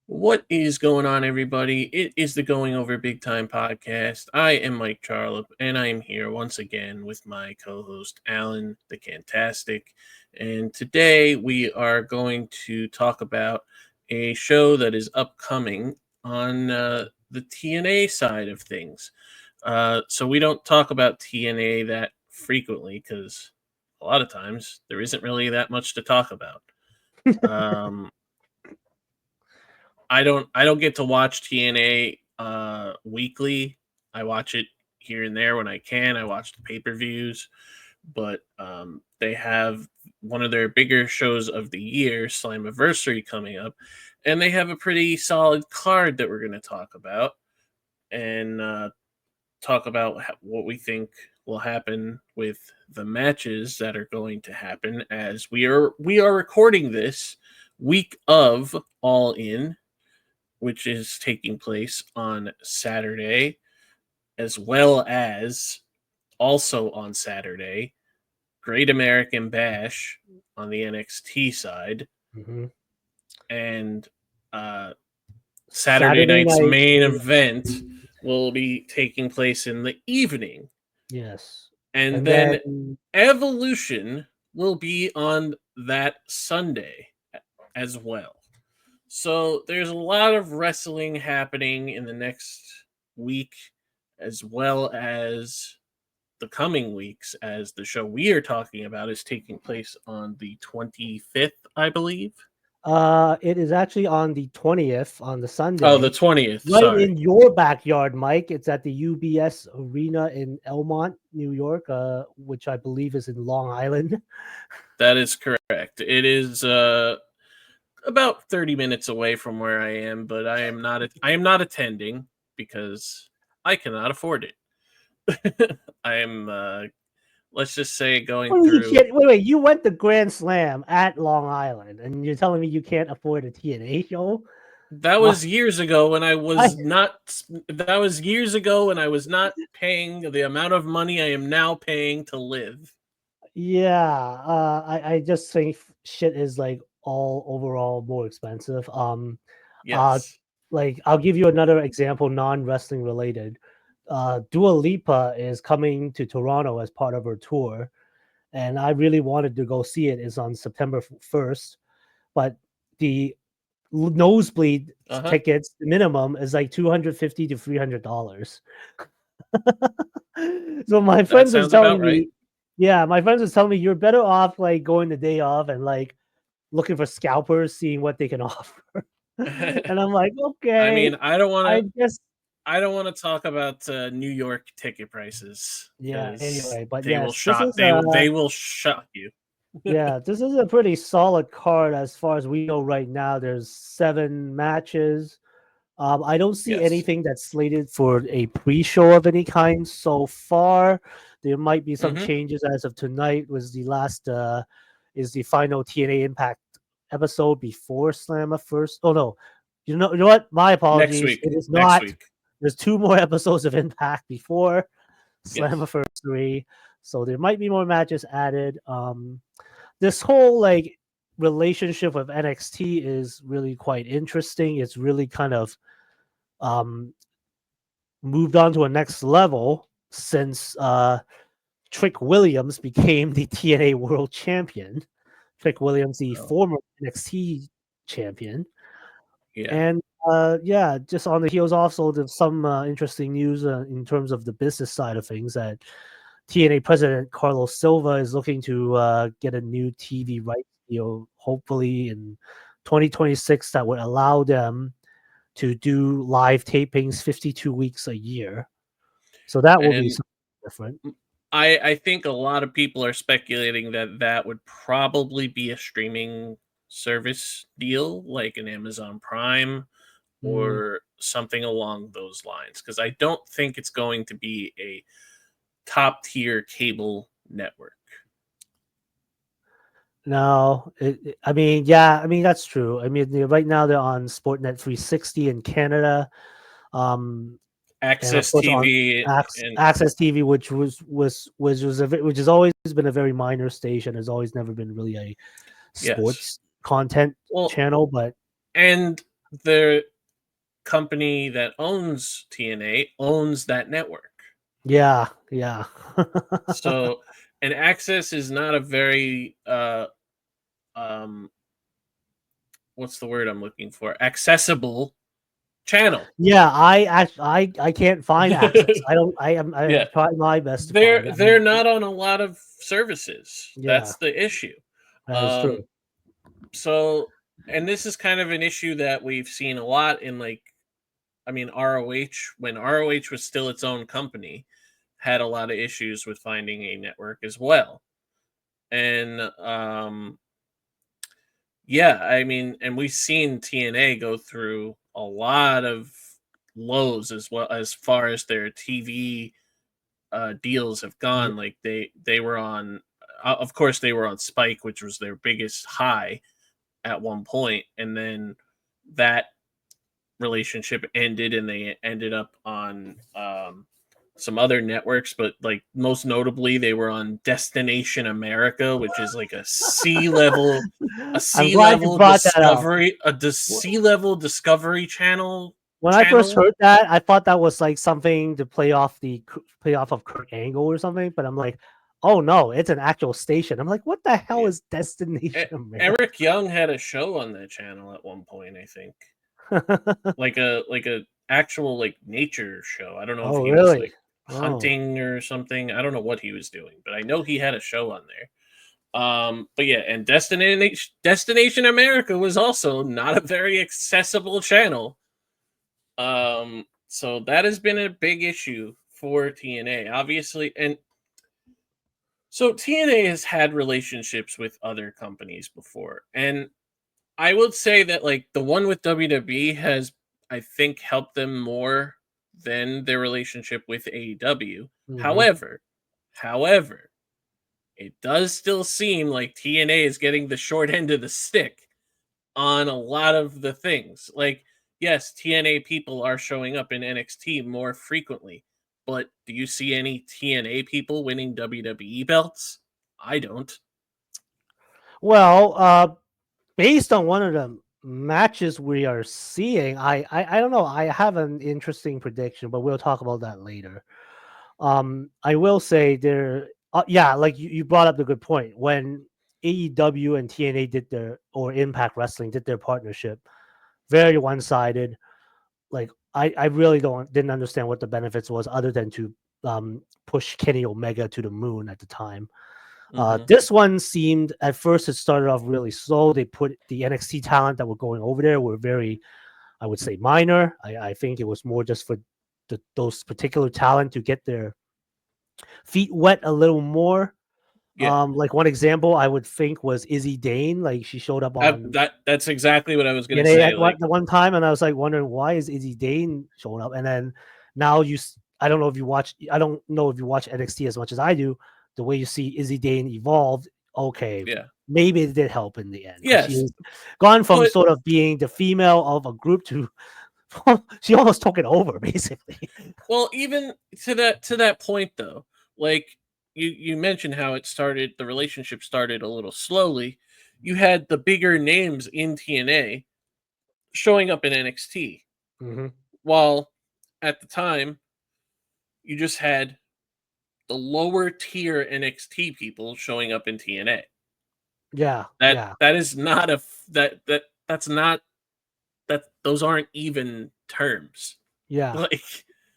What is going on, everybody? It is the Going Over Big Time podcast. I am Mike Charlip, and I am here once again with my co host, Alan the Cantastic. And today we are going to talk about a show that is upcoming on the TNA side of things. So we don't talk about TNA that frequently because a lot of times there isn't really that much to talk about. Um, I don't get to watch TNA weekly. I watch it here and there when I can. I watch the pay-per-views, but they have one of their bigger shows of the year, Slammiversary, coming up, and they have a pretty solid card that we're going to talk about and talk about what we think will happen with the matches that are going to happen as we are recording this week of All In, which is taking place on Saturday, as well as also on Saturday, Great American Bash on the NXT side, and Saturday Saturday night's night. main event will be taking place in the evening, Yes. and And then then Evolution will be on that Sunday as well. So there's a lot of wrestling happening in the next week, as well as the coming weeks, as the show we are talking about is taking place on the 25th, I believe. it is actually on the 20th on the Oh, the Sunday, 20th. right Sorry. in your backyard, Mike. It's at the UBS Arena in Elmont, New York, which I believe is in Long Island. That is correct. It is about 30 minutes away from where I am, but I am not attending because I cannot afford it. I am let's just say going Holy through. shit! Wait. You went to Grand Slam at Long Island, and you're telling me you can't afford a TNA show? That What? was years ago when I I, was not. That was years ago when I was not paying the amount of money I am now paying to live. yeah, I just think shit is like all overall more expensive. Uh, Yes. like I'll give you another example, non-wrestling related. Dua Lipa is coming to Toronto as part of her tour, and I really wanted to go see it. It's on September 1st, but the nosebleed Uh huh. tickets the minimum is like $250 to $300. So my That friends was sounds about telling right. me, yeah, my friends was telling me you're better off like going the day off and like looking for scalpers, seeing what they can offer. And I'm like, I okay, mean, I don't want I to. guess, I don't want to talk about New York ticket prices yeah. because Anyway, but they will yes, this shock. is a They will shock you. yeah, this is a pretty solid card as far as we know right now. There's 7 matches. I don't see Yes. anything that's slated for a pre-show of any kind so far. There might be some Mm-hmm. changes as of tonight. Was the last is the final TNA Impact episode before Slamma first. Oh no, you know what? My Next apologies. week. It is Next not. week. There's 2 more episodes of Impact before Yes. Slammiversary, so there might be more matches added. This whole like relationship with NXT is really quite interesting. It's really kind of um moved on to a next level since Trick Williams became the TNA World Champion. Trick Williams, the Oh, former NXT champion. yeah. And yeah, just on the heels also there's some interesting news in terms of the business side of things that TNA president Carlos Silva is looking to get a new TV rights deal, hopefully in 2026, that would allow them to do live tapings 52 weeks a year. So that will be And something different. I think a lot of people are speculating that that would probably be a streaming service deal like an Amazon Prime Mm, or something along those lines because I don't think it's going to be a top tier cable network. no, I mean, yeah, I mean that's true. I mean, right now they're on Sportnet 360 in Canada, um, and of Access course on TV and Access TV, which has always been a very minor station. Has always never been really a yes. sports content Well, channel, but and the company that owns TNA owns that network. Yeah, yeah. So, and Access is not a very um what's the word I'm looking for? Accessible channel. Yeah, I can't find access. I don't. I Yeah. have tried my best to find They're it. they're not on a lot of services. Yeah, That's the issue. that is Um true. so and this is kind of an issue that we've seen a lot in like I mean ROH when ROH was still its own company had a lot of issues with finding a network as well. And yeah, I mean and we've seen TNA go through a lot of lows as well as far as their TV deals have Yeah. gone. Like they were on, of course they were on Spike, which was their biggest high at one point, and then that relationship ended, and they ended up on some other networks. But like most notably, they were on Destination America, which is like a I'm sea glad you level brought that up. discovery, sea level discovery When I first channel. heard that, I thought that was like something to play off of Kurt Angle or something. But I'm like, oh no, it's an actual station. I'm like, what the hell Yeah. is Destination America? Eric Young had a show on that channel at one point, I think. Like a actual like nature show. I don't know if Oh he was really? like Oh. hunting or something. I don't know what he was doing, but I know he had a show on there. But yeah, and Destination America was also not a very accessible channel. So that has been a big issue for TNA, obviously, and so TNA has had relationships with other companies before, and I would say that like the one with WWE has I think helped them more than their relationship with AEW. Hmm. However, it does still seem like TNA is getting the short end of the stick on a lot of the things. Like, yes, TNA people are showing up in NXT more frequently, but do you see any TNA people winning WWE belts? I don't. Well, based on one of the matches we are seeing, I don't know. I have an interesting prediction, but we'll talk about that later. I will say there, yeah, like you brought up the good point when AEW and TNA did their or Impact Wrestling did their partnership, very one sided. Like I really didn't understand what the benefits was other than to push Kenny Omega to the moon at the time. Hmm. This one seemed at first it started off really slow. They put the NXT talent that were going over there were very, I would say, minor. I think it was more just for those particular talent to get their feet wet a little more. Yeah, Like one example I would think was Izzy Dane. Like she showed up on that's exactly what I was gonna TNA say. at Like, the one time, and I was like wondering why is Izzy Dane showing up, and then now I don't know if you watch. I don't know if you watch NXT as much as I do. The way you see Izzy Dane evolved, okay, yeah, maybe it did help in the end because she yes, has gone from but sort of being the female of a group to she almost took it over basically. well, even to that point though, like you mentioned how it started, the relationship started a little slowly. You had the bigger names in TNA showing up in NXT, Hmm. while at the time you just had the lower tier NXT people showing up in TNA. Yeah, That yeah, that is not that's not that those aren't even terms. yeah. Like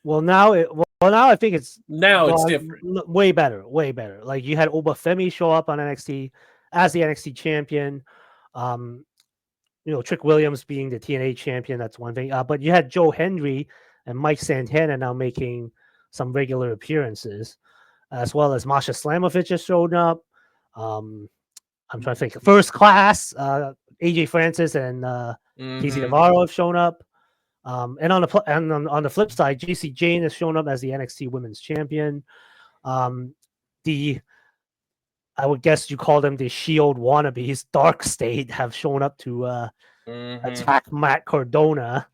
Well now I think it's now it's gone different. way better, way better. Like you had Obafemi show up on NXT as the NXT champion. Um, Trick Williams being the TNA champion, that's one thing. But you had Joe Hendry and Mike Santana now making some regular appearances, as well as Masha Slamovich just showed up. Um, I'm trying to think. First Class, AJ Francis and Casey Hmm. Navarro have shown up. And on the flip side, JC Jane has shown up as the NXT Women's Champion. Um, the I would guess you call them the Shield wannabes, Dark State, have shown up to Hmm. attack Matt Cardona.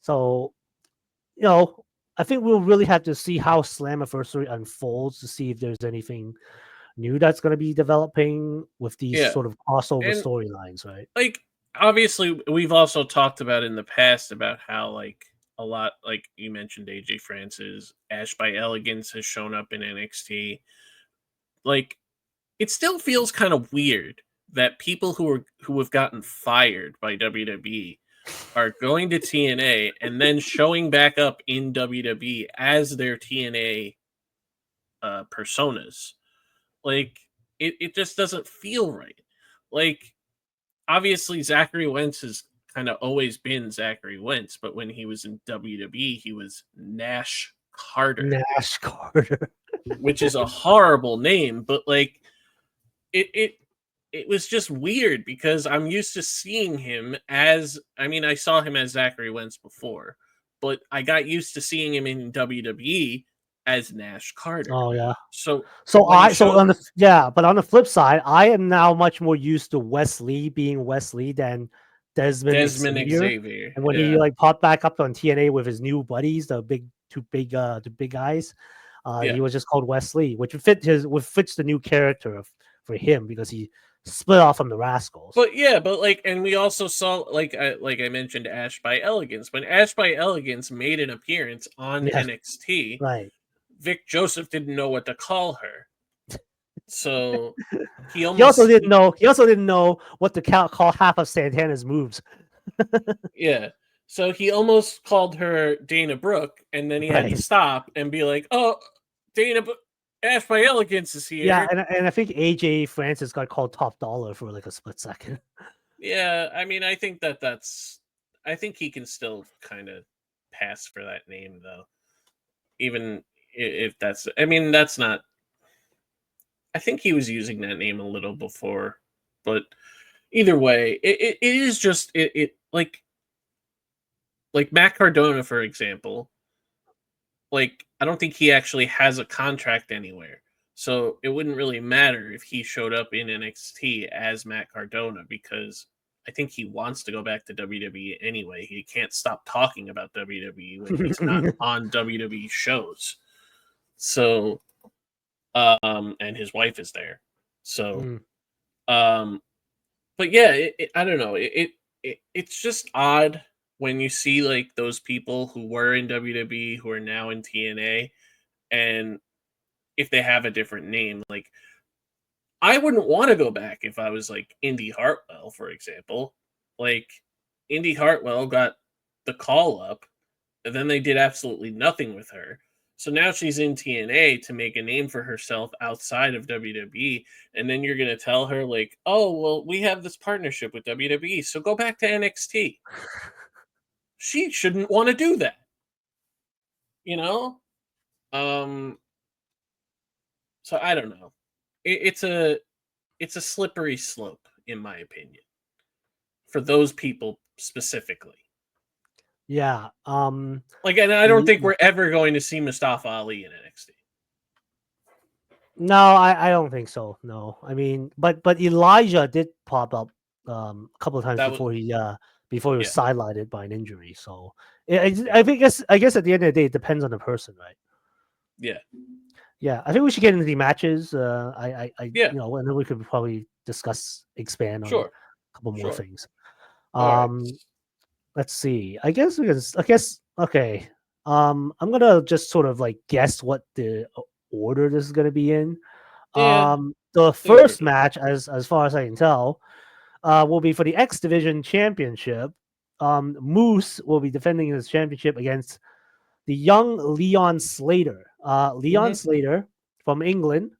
So I think we'll really have to see how Slammiversary unfolds to see if there's anything new that's going to be developing with these Yeah, sort of crossover and storylines, right? like obviously we've also talked about in the past about how like a lot, like you mentioned, AJ Francis, Ash by Elegance has shown up in NXT. Like, it still feels kind of weird that people who have gotten fired by WWE are going to TNA and then showing back up in WWE as their TNA personas. Like, it just doesn't feel right. Like, obviously Zachary Wentz has kind of always been Zachary Wentz, but when he was in WWE, he was Nash Carter, Nash Carter. which is a horrible name, but like it it was just weird because I'm used to seeing him as, I mean, I saw him as Zachary Wentz before, but I got used to seeing him in WWE as Nash Carter. Oh yeah. So So when he on showed the but on the flip side, I am now much more used to Wesley being Wesley than Desmond Desmond Xavier. Xavier, And when he yeah, like popped back up on TNA with his new buddies, the big guys, yeah. he was just called Wesley, which fits the new character for him because he split off from the Rascals. But yeah, but like, and we also saw like I mentioned Ash by Elegance. When Ash by Elegance made an appearance on Yes, NXT, right. Vic Joseph didn't know what to call her, so he He also almost didn't know. He also didn't know what to call half of Santana's moves. yeah. So he almost called her Dana Brooke, and then he had to Right. stop and be like, "Oh, Ash by Elegance is Yeah, here." and I think AJ Francis got called Top Dollar for like a split second. Yeah, I mean, I think I think he can still kind of pass for that name though, even if that's. I mean, that's not. I think he was using that name a little before, but either way, it is just it like Matt Cardona, for example. Like, I don't think he actually has a contract anywhere. So it wouldn't really matter if he showed up in NXT as Matt Cardona because I think he wants to go back to WWE anyway. He can't stop talking about WWE when he's not on WWE shows. So and his wife is there. So Mm. um but yeah, I don't know. It's just odd when you see like those people who were in WWE who are now in TNA, and if they have a different name, like I wouldn't want to go back if I was like Indy Hartwell, for example. Like, Indy Hartwell got the call up, and then they did absolutely nothing with her. So now she's in TNA to make a name for herself outside of WWE, and then you're gonna tell her like, "Oh, well, we have this partnership with WWE, so go back to NXT." She shouldn't want to do that, you know. Um, so I don't know. It's a slippery slope, in my opinion, for those people specifically. Yeah. Like, and I don't y- think we're ever going to see Mustafa Ali in NXT. No, I don't think so. No, I mean, but Elijah did pop up a couple of times That was before he was yeah, sidelined by an injury. So I think I guess at the end of the day, it depends on the person, right? yeah, Yeah, I think we should get into the matches. yeah. And then we could probably expand on Sure, a couple more sure. things. All right. Um, let's see. I guess okay. I'm gonna just sort of like guess what the order this is gonna be in. Yeah, The do whatever first it is. match, as far as I can tell, will be for the X Division Championship. Moose will be defending his championship against the young Leon Slater. Leon Mm-hmm. Slater from England,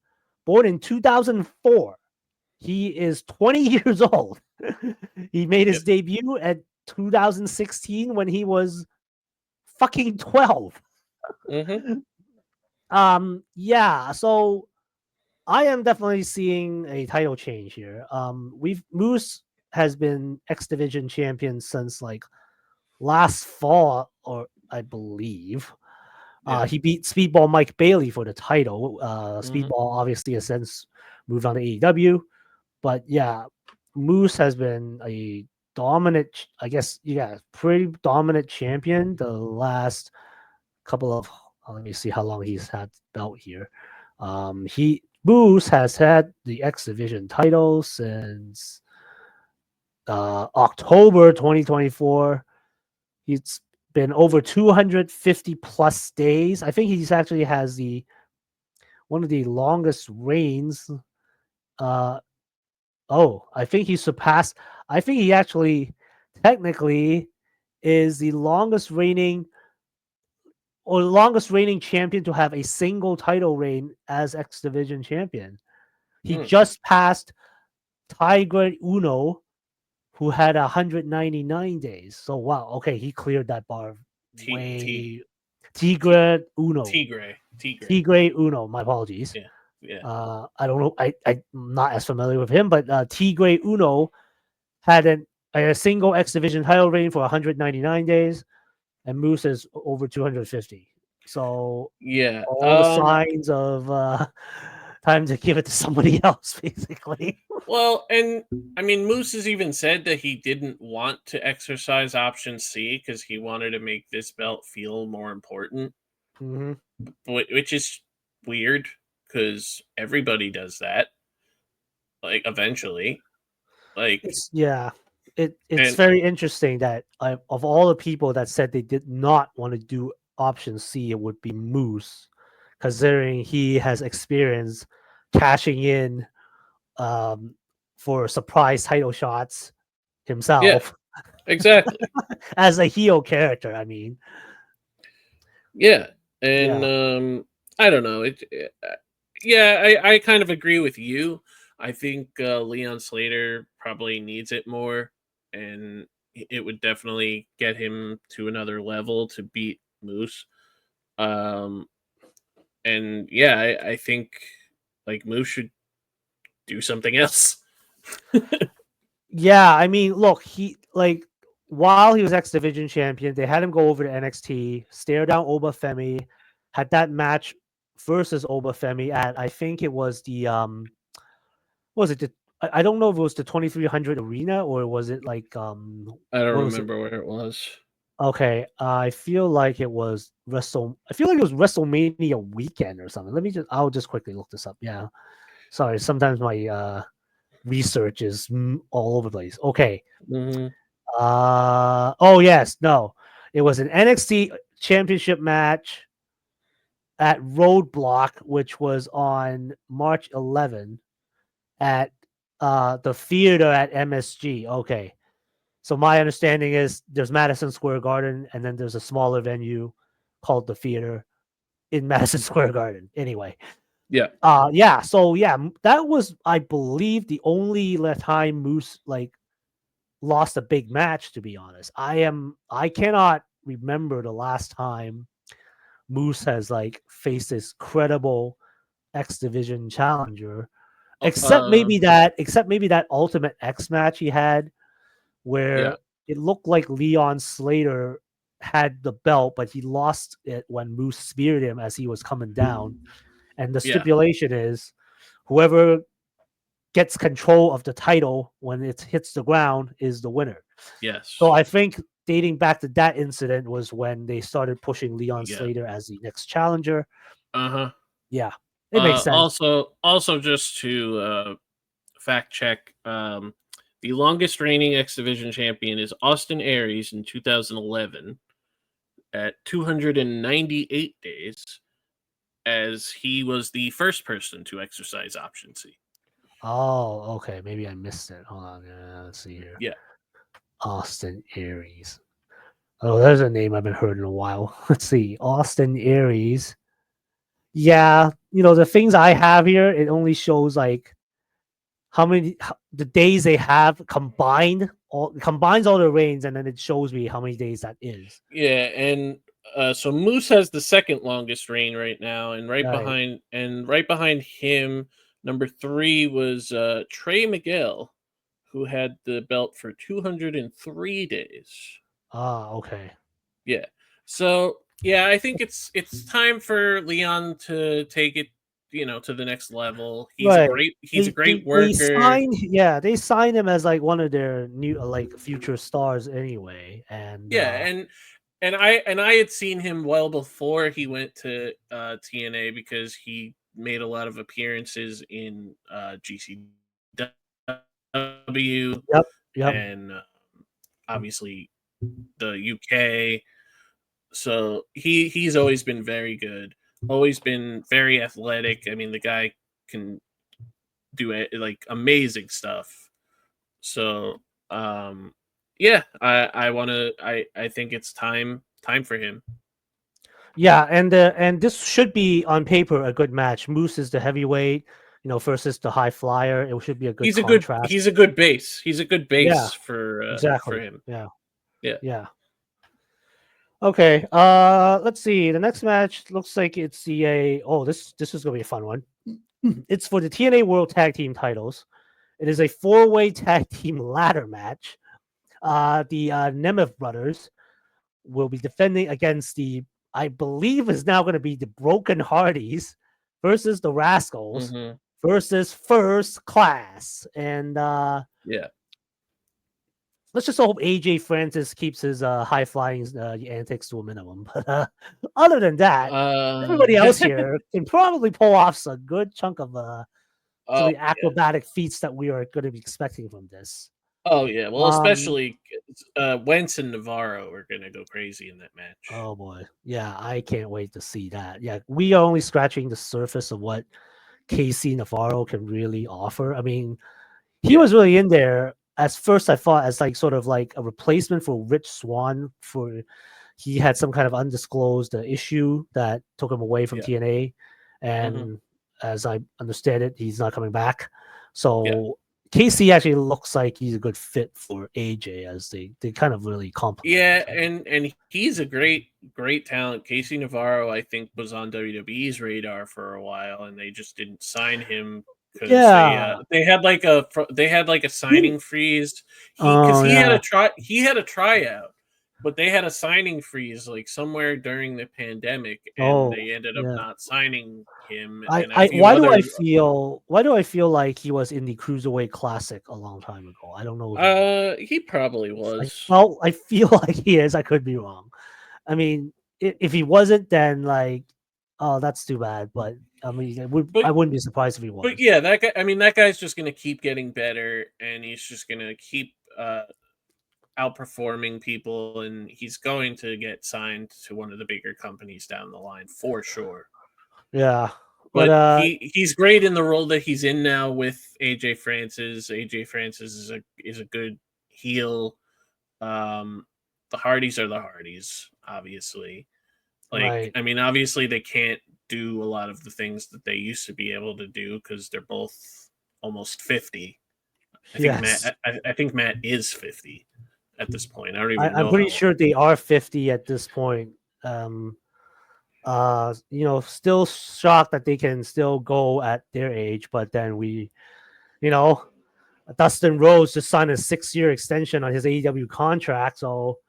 born in 2004. He is 20 years old. He made Yep. his debut at 2016 when he was fucking 12. Mm-hmm. Yeah, so I am definitely seeing a title change here. We've Moose has been X Division champion since like last fall, or I believe. Yeah. He beat Speedball Mike Bailey for the title. Mm-hmm. Speedball obviously has since moved on to AEW, but yeah, Moose has been a dominant, I guess, yeah, pretty dominant champion the last couple of. Let me see how long he's had belt here. He Moose has had the X Division title since October 2024. He's been over 250 plus days. I think he's actually has the one of the longest reigns. Uh, I think he surpassed. I think he actually technically is the longest reigning champion to have a single title reign as X Division champion. He Hmm. just passed Tiger Uno, who had 199 days. So wow, okay, he cleared that bar T T way. T Tigre Uno, Tigre. Tigre Uno. My apologies. Yeah, yeah, I don't know. I'm not as familiar with him, but Tigre Uno had a single X Division title reign for 199 days, and Moose is over 250. So yeah. all the signs of time to give it to somebody else, basically. Well, and I mean, Moose has even said that he didn't want to exercise option C because he wanted to make this belt feel more important, hmm which is weird because everybody does that. Like eventually, like It's yeah. It's and very interesting that of all the people that said they did not want to do option C, it would be Moose, considering he has experience cashing in um, for surprise title shots yeah, himself exactly. as a heel character. I mean, Yeah, and yeah, I don't know. Yeah, I kind of agree with you. I think Leon Slater probably needs it more, and it would definitely get him to another level to beat Moose. Um, and yeah, I think like Moose should do something else. yeah. I mean, look, he like while he was X Division champion, they had him go over to NXT, stare down Obafemi, had that match versus Obafemi at I think it was the what was it the I don't know if it was the 2300 arena or was it like I don't what was it? remember where it was. Okay, I feel like it was I feel like it was WrestleMania weekend or something. I'll just quickly look this up. Yeah. Sorry, sometimes my research is all over the place. Okay. Hmm. Oh yes, no. It was an NXT championship match at Roadblock, which was on March 11 at the theater at MSG. Okay. So my understanding is there's Madison Square Garden and then there's a smaller venue called the theater in Madison Square Garden. Anyway. Yeah. Yeah, so yeah, that was I believe the only time Moose like lost a big match, to be honest. I cannot remember the last time Moose has like faced this credible X Division challenger, Oh, um. except maybe that Ultimate X match he had Yeah. where it looked like Leon Slater had the belt, but he lost it when Moose speared him as he was coming down. And the Yeah. stipulation is whoever gets control of the title when it hits the ground is the winner. So Yes. I think dating back to that incident was when they started pushing Leon Yeah. Slater as the next challenger. Uh huh. Yeah, it makes sense. Also, just to fact check, the longest reigning X Division champion is Austin Aries in 2011 at 298 days, as he was the first person to exercise option C. Oh, okay. Maybe I missed it. Hold on. Let's see here. Yeah. Austin Aries. Oh, there's a name I've been heard in a while. Let's see. Austin Aries. Yeah, the things I have here, it only shows like the days they have combines all the reigns, and then it shows me how many days that is. Yeah, and so Moose has the second longest reign right now, and Right. right behind him, number three was Trey Miguel, who had the belt for 203 days. Okay. Yeah. So yeah, I think it's time for Leon to take it, to the next level. Right. He's a great They worker. signed yeah, they signed him as like one of their new like future stars anyway. And Yeah, and I had seen him well before he went to TNA because he made a lot of appearances in GCW, yep. Yep. and obviously the UK. So he's always been very good, always been very athletic. I mean, the guy can do it like amazing stuff. So yeah, I want to I think it's time for him. Yeah, and this should be on paper a good match. Moose is the heavyweight, versus the high flyer. It should be a good contrast. He's a good base. He's a good Yeah, base for exactly. him. Yeah, Yeah. yeah. Okay. Let's see. The next match looks like it's this is gonna be a fun one. It's for the TNA World Tag Team titles. It is a four-way tag team ladder match. The Nemeth brothers will be defending against I believe is now going to be the Broken Hardys versus the Rascals Mm-hmm. versus First Class. And Yeah. let's just hope AJ Francis keeps his high flying antics to a minimum. But other than that, everybody else here can probably pull off some good chunk of some of the acrobatic feats that we are going to be expecting from this. Oh yeah, well, especially Wentz and Navarro are gonna go crazy in that match. Oh boy, yeah, I can't wait to see that. Yeah, we are only scratching the surface of what KC Navarro can really offer. I mean, he was really in there. As first, I thought as like sort of like a replacement for Rich Swann. For he had some kind of undisclosed issue that took him away from TNA, and as I understand it, he's not coming back. So KC actually looks like he's a good fit for AJ, as they kind of really complement. Yeah, and he's a great talent. Casey Navarro, I think, was on WWE's radar for a while, and they just didn't sign him because they had like a signing freeze. He had a tryout, but they had a signing freeze like somewhere during the pandemic, and they ended up not signing him and a few Why do other. I feel like he was in the Cruiserweight Classic a long time ago? I don't know if he was. He probably was. I feel like he is. I could be wrong. I mean, if he wasn't, then like, oh, that's too bad. But I mean, I wouldn't be surprised if he was. But yeah, that guy. I mean, that guy's just going to keep getting better, and he's just going to keep outperforming people, and he's going to get signed to one of the bigger companies down the line for sure. Yeah, but he's great in the role that he's in now with AJ Francis. AJ Francis is a good heel. The Hardys are the Hardys, obviously. Like, I mean, obviously they can't do a lot of the things that they used to be able to do because they're both almost 50. I think Matt is 50 at this point. I don't even know. I'm pretty sure they are 50 at this point. Still shocked that they can still go at their age, but then Dustin Rhodes just signed a 6-year extension on his AEW contract, so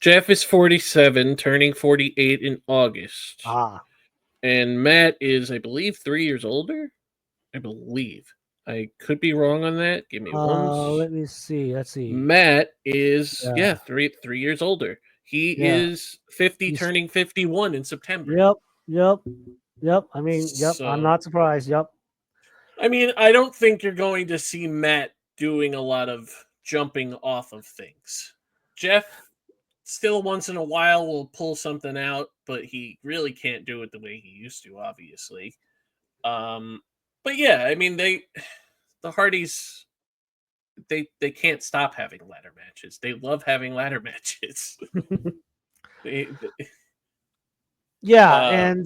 Jeff is 47, turning 48 in August. And Matt is, I believe, 3 years older. I believe. I could be wrong on that. Give me one. Let me see. Let's see. Matt is 3 years older. He is 50, He's turning 51 in September. Yep. I mean, So, I'm not surprised. Yep. I mean, I don't think you're going to see Matt doing a lot of jumping off of things. Jeff still once in a while will pull something out, but he really can't do it the way he used to, obviously. But yeah, I mean, the Hardys, they can't stop having ladder matches. They love having ladder matches. And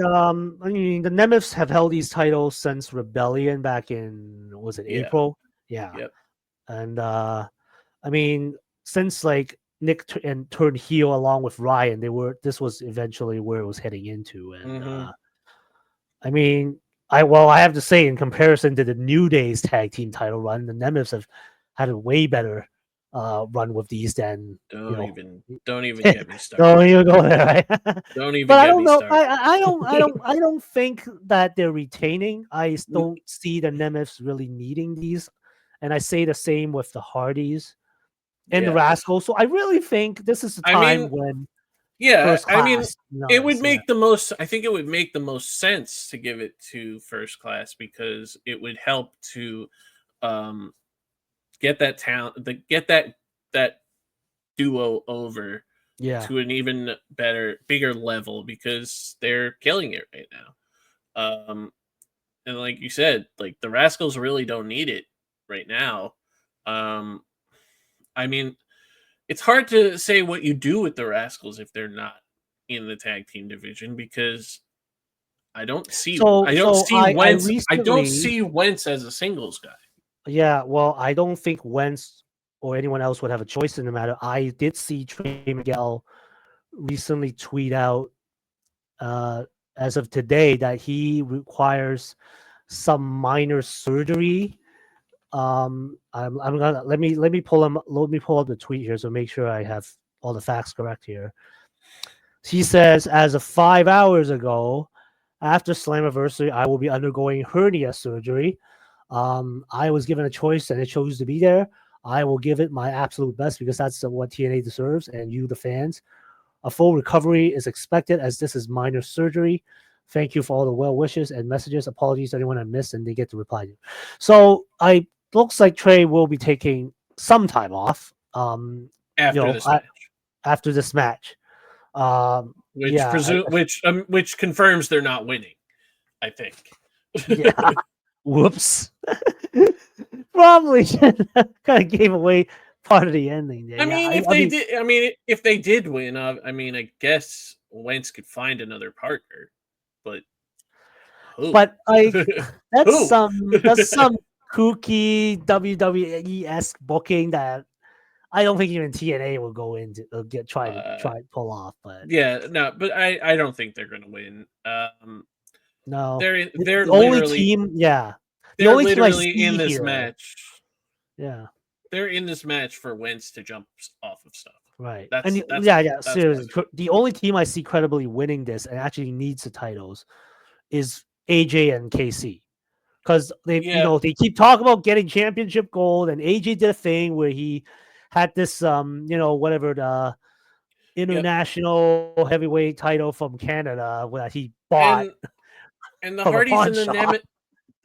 I mean, the Nemeths have held these titles since Rebellion back in April? Yeah. Yep. And I mean, since like Nick turned heel along with Ryan, this was eventually where it was heading into. And I mean, I have to say, in comparison to the New Day's tag team title run, the Nemeths have had a way better run with these than don't even get me started. Don't even go there. Right? Don't even. But I don't know. Started. I don't think that they're retaining. I don't see the Nemeths really needing these, and I say the same with the Hardys and the Rascals. So I really think this is the time when. First class, it would make the most. I think it would make the most sense to give it to First Class because it would help to get that talent, get that duo over Yeah. to an even bigger level because they're killing it right now. And like you said, like the Rascals really don't need it right now. Um, I mean, it's hard to say what you do with the Rascals if they're not in the tag team division because So so I don't recently, see Wentz as a singles guy. yeah, well, I don't think Wentz or anyone else would have a choice in the matter. I did see Trey Miguel recently tweet out uh, as of today that he requires some minor surgery. I'm gonna let me pull up the tweet here so make sure I have all the facts correct here. He says, as of 5 hours ago, after Slammiversary, I will be undergoing hernia surgery. I was given a choice and it chose to be there. I will give it my absolute best because that's what TNA deserves and you, the fans. A full recovery is expected as this is minor surgery. Thank you for all the well wishes and messages. Apologies to anyone I missed and they get to reply to. So I looks like Trey will be taking some time off. After this match, After this match. which Yeah, which confirms they're not winning. I think. yeah. Whoops. Probably kind of gave away part of the ending there. I Yeah, mean, I, if I they mean, did, I mean, if they did win, I mean, I guess Wentz could find another partner, but who? but like Who? that's some kooky WWE esque booking that I don't think even TNA will go into uh, try pull off. But yeah, no, but I don't think they're gonna win. no, They're literally the they're only team I literally in see this here, match. yeah, They're in this match for Wentz to jump off of stuff. right, and That's yeah, that's why seriously, the only team I see credibly winning this and actually needs the titles is AJ and KC. Because yeah, they keep talking about getting championship gold, and AJ did a thing where he had this whatever the yep, international heavyweight title from Canada that he bought and and the from a Hardys pawn and the shop. Nemeth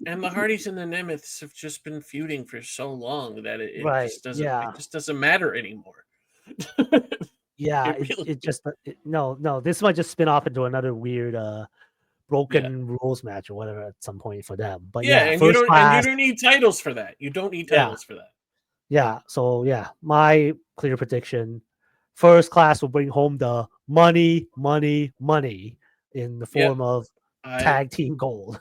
and the Hardys and the Nemeths have just been feuding for so long that Right. it Yeah. just doesn't matter anymore. Yeah. It really, No, this might just spin off into another weird yeah, broken rules match or whatever at some point for them. But yeah, yeah, first and you class. don't need titles for that. You don't need Yeah. titles for that. Yeah. So yeah, my clear prediction: first class will bring home the money, money, money in the Yep, form of I tag team gold.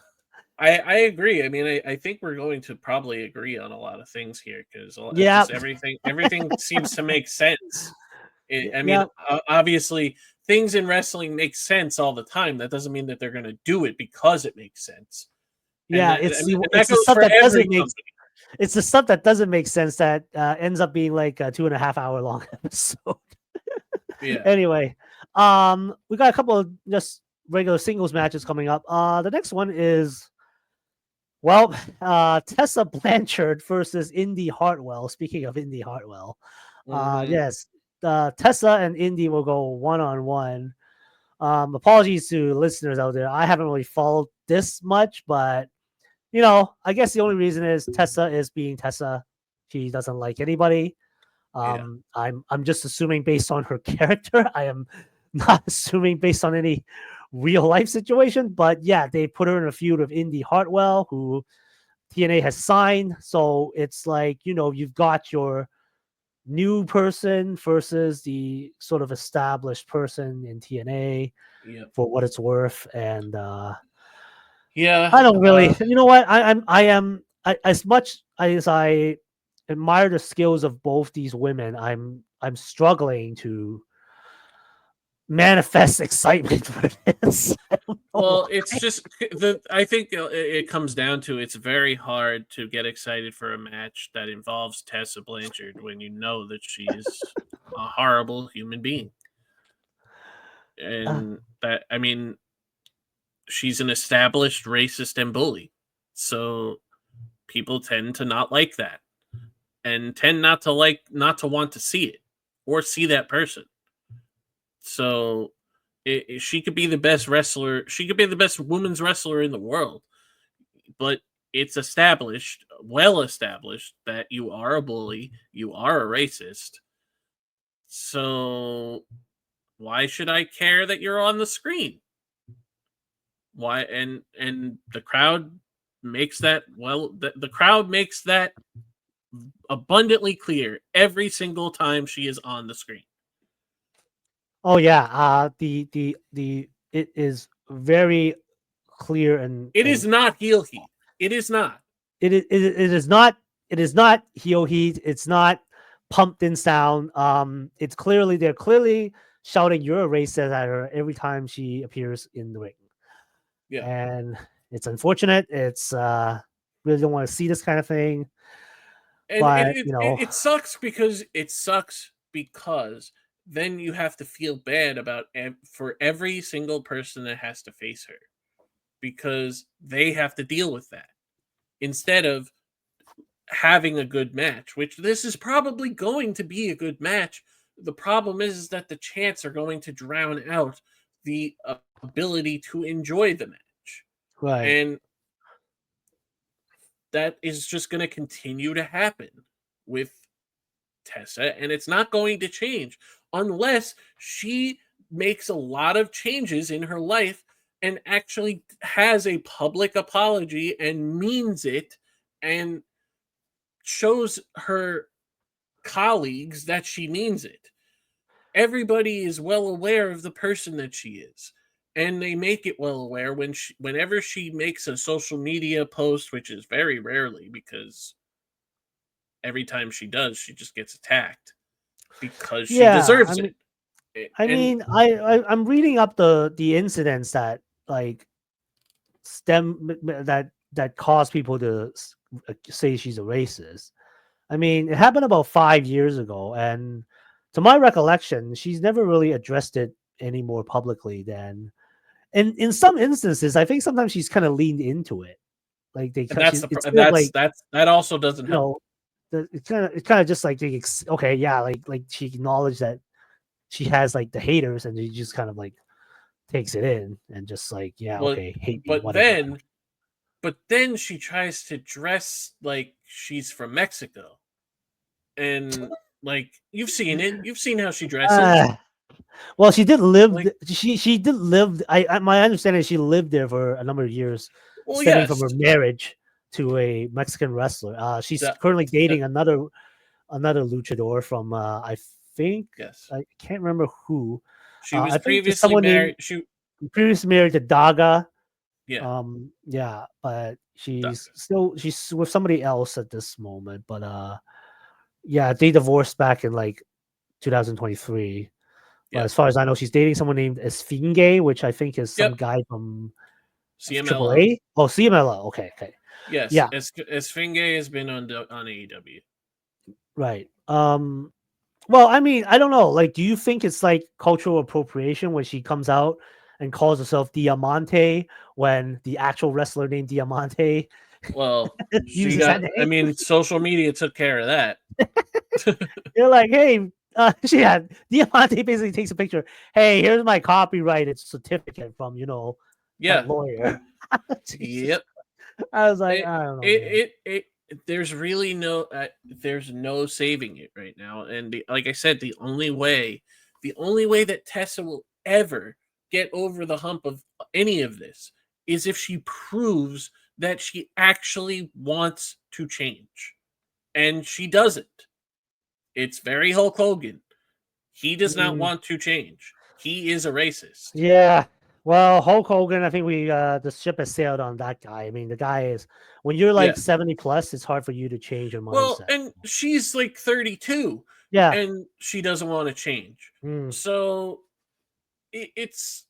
I agree. I mean, I think we're going to probably agree on a lot of things here because Yeah. just everything seems to make sense. I mean, Yeah. obviously, things in wrestling make sense all the time. That doesn't mean that they're going to do it because it makes sense, Yeah. and It's that the goes stuff for that every doesn't make company. it's the stuff that doesn't make sense that ends up being like a 2.5 hour long episode. Yeah, Anyway, we got a couple of just regular singles matches coming up. The next one is well, Tessa Blanchard versus Indy Hartwell. Speaking of Indy Hartwell, hmm yes, Tessa and Indy will go one on one. Apologies to listeners out there. I haven't really followed this much, but I guess the only reason is Tessa is being Tessa. She doesn't like anybody. yeah, I'm just assuming based on her character. I am not assuming based on any real life situation. But yeah, they put her in a feud with Indy Hartwell, who TNA has signed. So it's like, you've got your new person versus the sort of established person in TNA yeah, for what it's worth. And yeah. I don't really, you know what? As much as I admire the skills of both these women, I'm struggling to manifest excitement for this. I don't know Well, it's why. just the. I think it comes down to it's very hard to get excited for a match that involves Tessa Blanchard when you know that she's a horrible human being, Uh, and that I mean she's an established racist and bully, so people tend to not like that and tend not to want to see it or see that person. So she could be the best wrestler. She could be the best women's wrestler in the world, but it's established, well established, that you are a bully, you are a racist. So why should I care that you're on the screen? Why? And the crowd makes that, well, the crowd makes that abundantly clear every single time she is on the screen. Oh yeah, the it is very clear It and is not heel heat. It is not. it is not heel heat. It's not pumped in sound. It's clearly they're clearly shouting "You're a racist" at her every time she appears in the ring, Yeah. and it's unfortunate. It's really don't want to see this kind of thing, And but you know, it sucks because then you have to feel bad about for every single person that has to face her, because they have to deal with that instead of having a good match, which this is probably going to be a good match. The problem is that the chants are going to drown out the ability to enjoy the match. right? And that is just going to continue to happen with Tessa, and it's not going to change unless she makes a lot of changes in her life and actually has a public apology and means it and shows her colleagues that she means it. Everybody is well aware of the person that she is, and they make it well aware whenever she makes a social media post, which is very rarely, because every time she does, she just gets attacked because she Yeah, deserves it. I And mean, I'm reading up the incidents that like that cause people to say she's a racist. I mean, it happened about 5 years ago, and to my recollection, she's never really addressed it any more publicly than. And in some instances, I think sometimes she's kind of leaned into it, like that's it's the sort of like that also doesn't you help. know, it's kind of just like okay, yeah, like she acknowledged that she has like the haters, and she just kind of like takes it in and just like yeah, Well, okay, hate me, but whatever. then but then she tries to dress like she's from Mexico. And like you've seen how she dresses. Uh, well, she did live. Like, She did live. My understanding is she lived there for a number of years, well, stemming from yes, her marriage to a Mexican wrestler. She's the, currently the dating another luchador from I think yes. I can't remember who. She was I think just previously someone named married. She previously married to Daga. Yeah, Yeah, but Doc. she's with somebody else at this moment. But yeah, they divorced back in like 2023. But Yeah. as far as I know, she's dating someone named Esfinge, which I think is some Yep. guy from CMLL. AAA. Oh, CMLL. Okay, okay, Yes, yeah, Esfinge has been on AEW. right. Well, I mean, I don't know. Like, do you think it's like cultural appropriation when she comes out and calls herself Diamante when the actual wrestler named Diamante Well, she uses that got. I name? mean, social media took care of that. You're like, hey, yeah, Diamante basically takes a picture. Hey, here's my copyrighted certificate from that Yeah. lawyer. Jesus, Yep. I was like, It I don't know, man. it there's really there's no saving it right now. And like I said, the only way that Tessa will ever get over the hump of any of this is if she proves that she actually wants to change. And she doesn't. It's very Hulk Hogan. He does not Mm, want to change. He is a racist. yeah. Well, Hulk Hogan, I think the ship has sailed on that guy. I mean, the guy is when you're Yeah. like 70 plus, it's hard for you to change your Well, mindset. and she's like 32 Yeah. and she doesn't want to change. Mm, So it's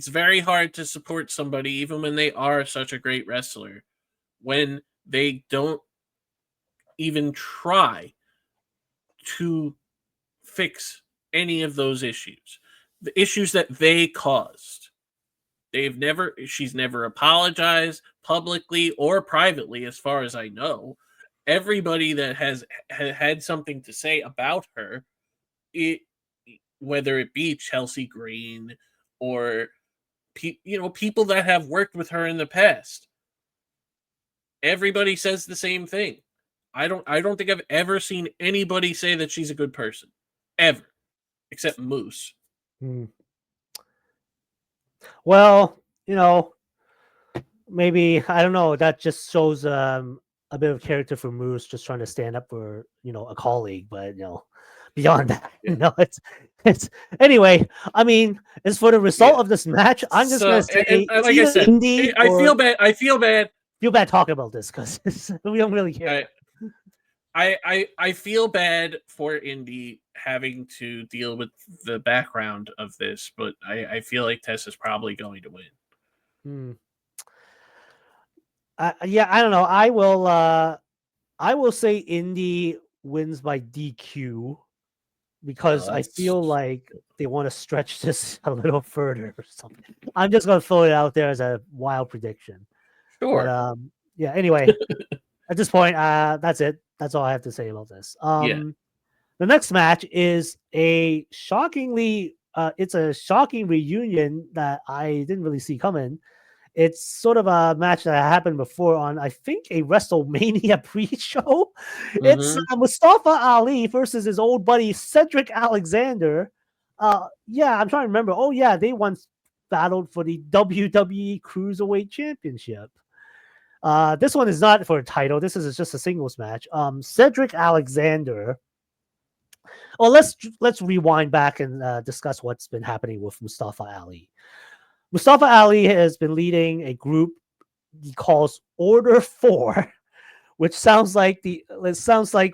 very hard to support somebody even when they are such a great wrestler when they don't even try to fix any of those issues. The issues that they caused. She's never apologized publicly or privately, as far as I know. Everybody that has had something to say about her, it, whether it be Chelsea Green or people that have worked with her in the past, everybody says the same thing. I don't think I've ever seen anybody say that she's a good person, ever, except Moose. Hmm. Well, maybe I don't know. That just shows a bit of character for Moose, just trying to stand up for a colleague. But beyond that, Yeah. it's anyway. I mean, as for the result Yeah. of this match, I'm just gonna So, say and it's like I either said, indie I or feel bad. I feel bad. feel bad talking about this because we don't really care. I feel bad for Indy having to deal with the background of this, but I feel like Tess is probably going to win. Hmm. Yeah, I don't know. I will say Indy wins by DQ Well, because I feel that's like they want to stretch this a little further or something. I'm just gonna throw it out there as a wild prediction. But sure. yeah. Anyway, at this point, that's it. That's all I have to say about this. Yeah. The next match is it's a shocking reunion that I didn't really see coming. It's sort of a match that happened before on, I think, a WrestleMania pre-show. It's Mm-hmm. Mustafa Ali versus his old buddy Cedric Alexander. Yeah, I'm trying to remember. Oh yeah, they once battled for the WWE Cruiserweight Championship. This one is not for a title. This is just a singles match. Cedric Alexander. Well, let's rewind back and discuss what's been happening with Mustafa Ali. Mustafa Ali has been leading a group he calls Order 4, which sounds like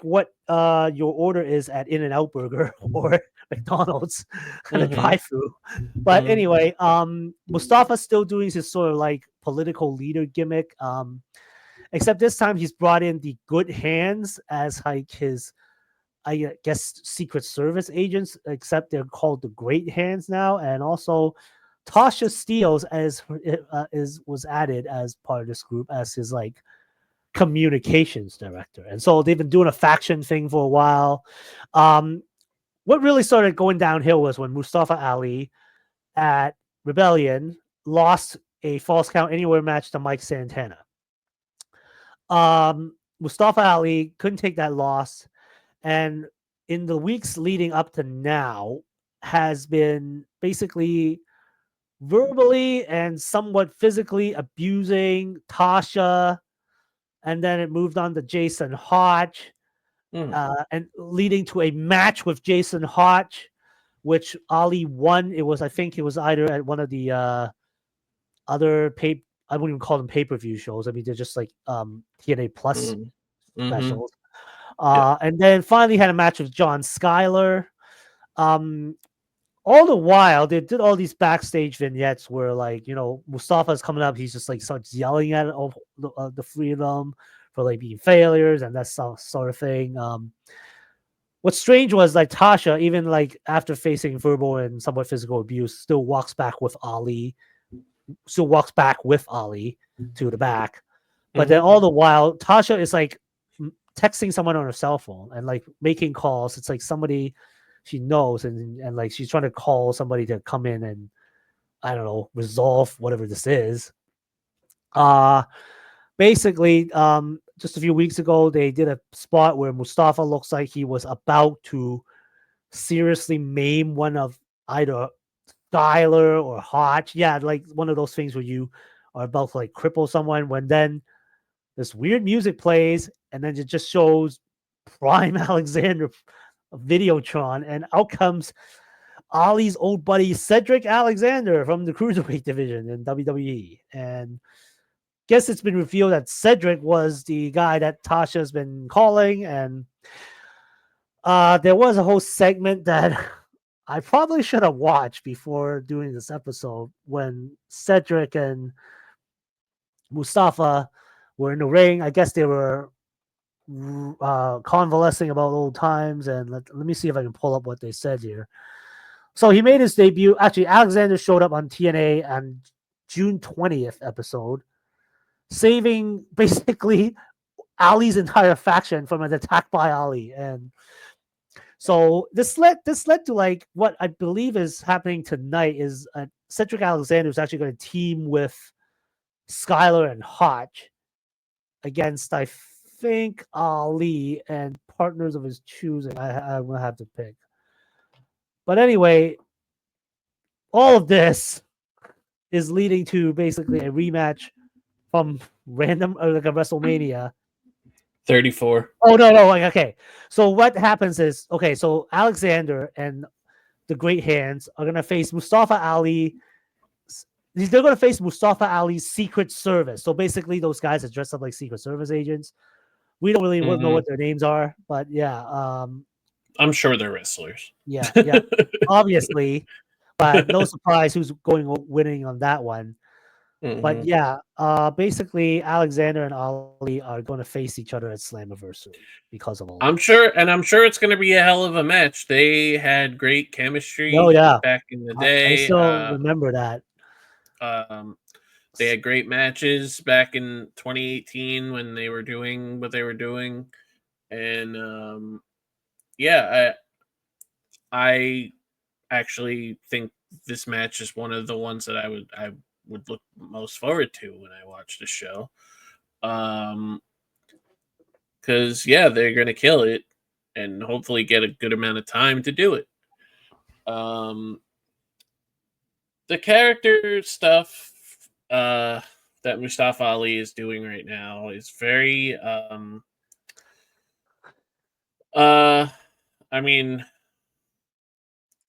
what your order is at In-N-Out Burger or McDonald's at a Mm-hmm. drive-through. But Mm-hmm. anyway, Mustafa's still doing his sort of like political leader gimmick. Except this time he's brought in the Good Hands as like his, I guess, Secret Service agents, except they're called the Great Hands now, and also Tasha Steeles was added as part of this group as his like communications director, and so they've been doing a faction thing for a while. What really started going downhill was when Mustafa Ali at Rebellion lost a false count anywhere match to Mike Santana. Mustafa Ali couldn't take that loss, and in the weeks leading up to now has been basically verbally and somewhat physically abusing Tasha, and then it moved on to Jason Hodge, Mm. and leading to a match with Jason Hodge, which Ali won. I think it was either at one of the other I wouldn't even call them pay-per-view shows. I mean, they're just like TNA Plus Mm. Mm-hmm. specials. Yeah. And then finally had a match with John Schuyler. Um, all the while, they did all these backstage vignettes where, like, Mustafa's coming up. He's just like starts yelling at all the three of them for like being failures and that sort of thing. What's strange was like Tasha, even like after facing verbal and somewhat physical abuse, still walks back with Ali to the back. But then Mm-hmm. all the while, Tasha is like texting someone on her cell phone and like making calls. It's like somebody she knows, and like she's trying to call somebody to come in and, I don't know, resolve whatever this is. Basically, just a few weeks ago, they did a spot where Mustafa looks like he was about to seriously maim one of either Skyler or Hodge. Yeah, like one of those things where you are about to like cripple someone, when then this weird music plays and then it just shows Prime Alexander Videotron, and out comes Ali's old buddy Cedric Alexander from the Cruiserweight division in WWE. And guess it's been revealed that Cedric was the guy that Tasha's been calling, and there was a whole segment that I probably should have watched before doing this episode when Cedric and Mustafa were in the ring. I guess they were convalescing about old times, and let me see if I can pull up what they said here. So he made his debut. Actually, Alexander showed up on TNA on June 20th episode, saving basically Ali's entire faction from an attack by Ali. And so this led to like what I believe is happening tonight is Cedric Alexander is actually going to team with Skyler and Hodge, against, I think, Ali and partners of his choosing. I'm gonna have to pick. But anyway, all of this is leading to basically a rematch from random or like a WrestleMania. 34. Oh no, like okay. So what happens is okay. So Alexander and the Great Hands are gonna face Mustafa Ali. They're gonna face Mustafa Ali's Secret Service. So basically, those guys are dressed up like Secret Service agents. We don't really know Hmm. what their names are, but yeah, I'm sure they're wrestlers. yeah, obviously, but no surprise who's winning on that one. But Hmm. yeah, basically Alexander and Ali are going to face each other at Slammiversary because of all this. I'm sure it's going to be a hell of a match. They had great No, chemistry yeah, back in the I day. still remember that. Um, they had great matches back in 2018 when they were doing what they were doing, and yeah, I actually think this match is one of the ones that I would look most forward to when I watch the show. Um, because yeah, they're gonna kill it, and hopefully get a good amount of time to do it. Um, the character stuff that Mustafa Ali is doing right now is very uh I mean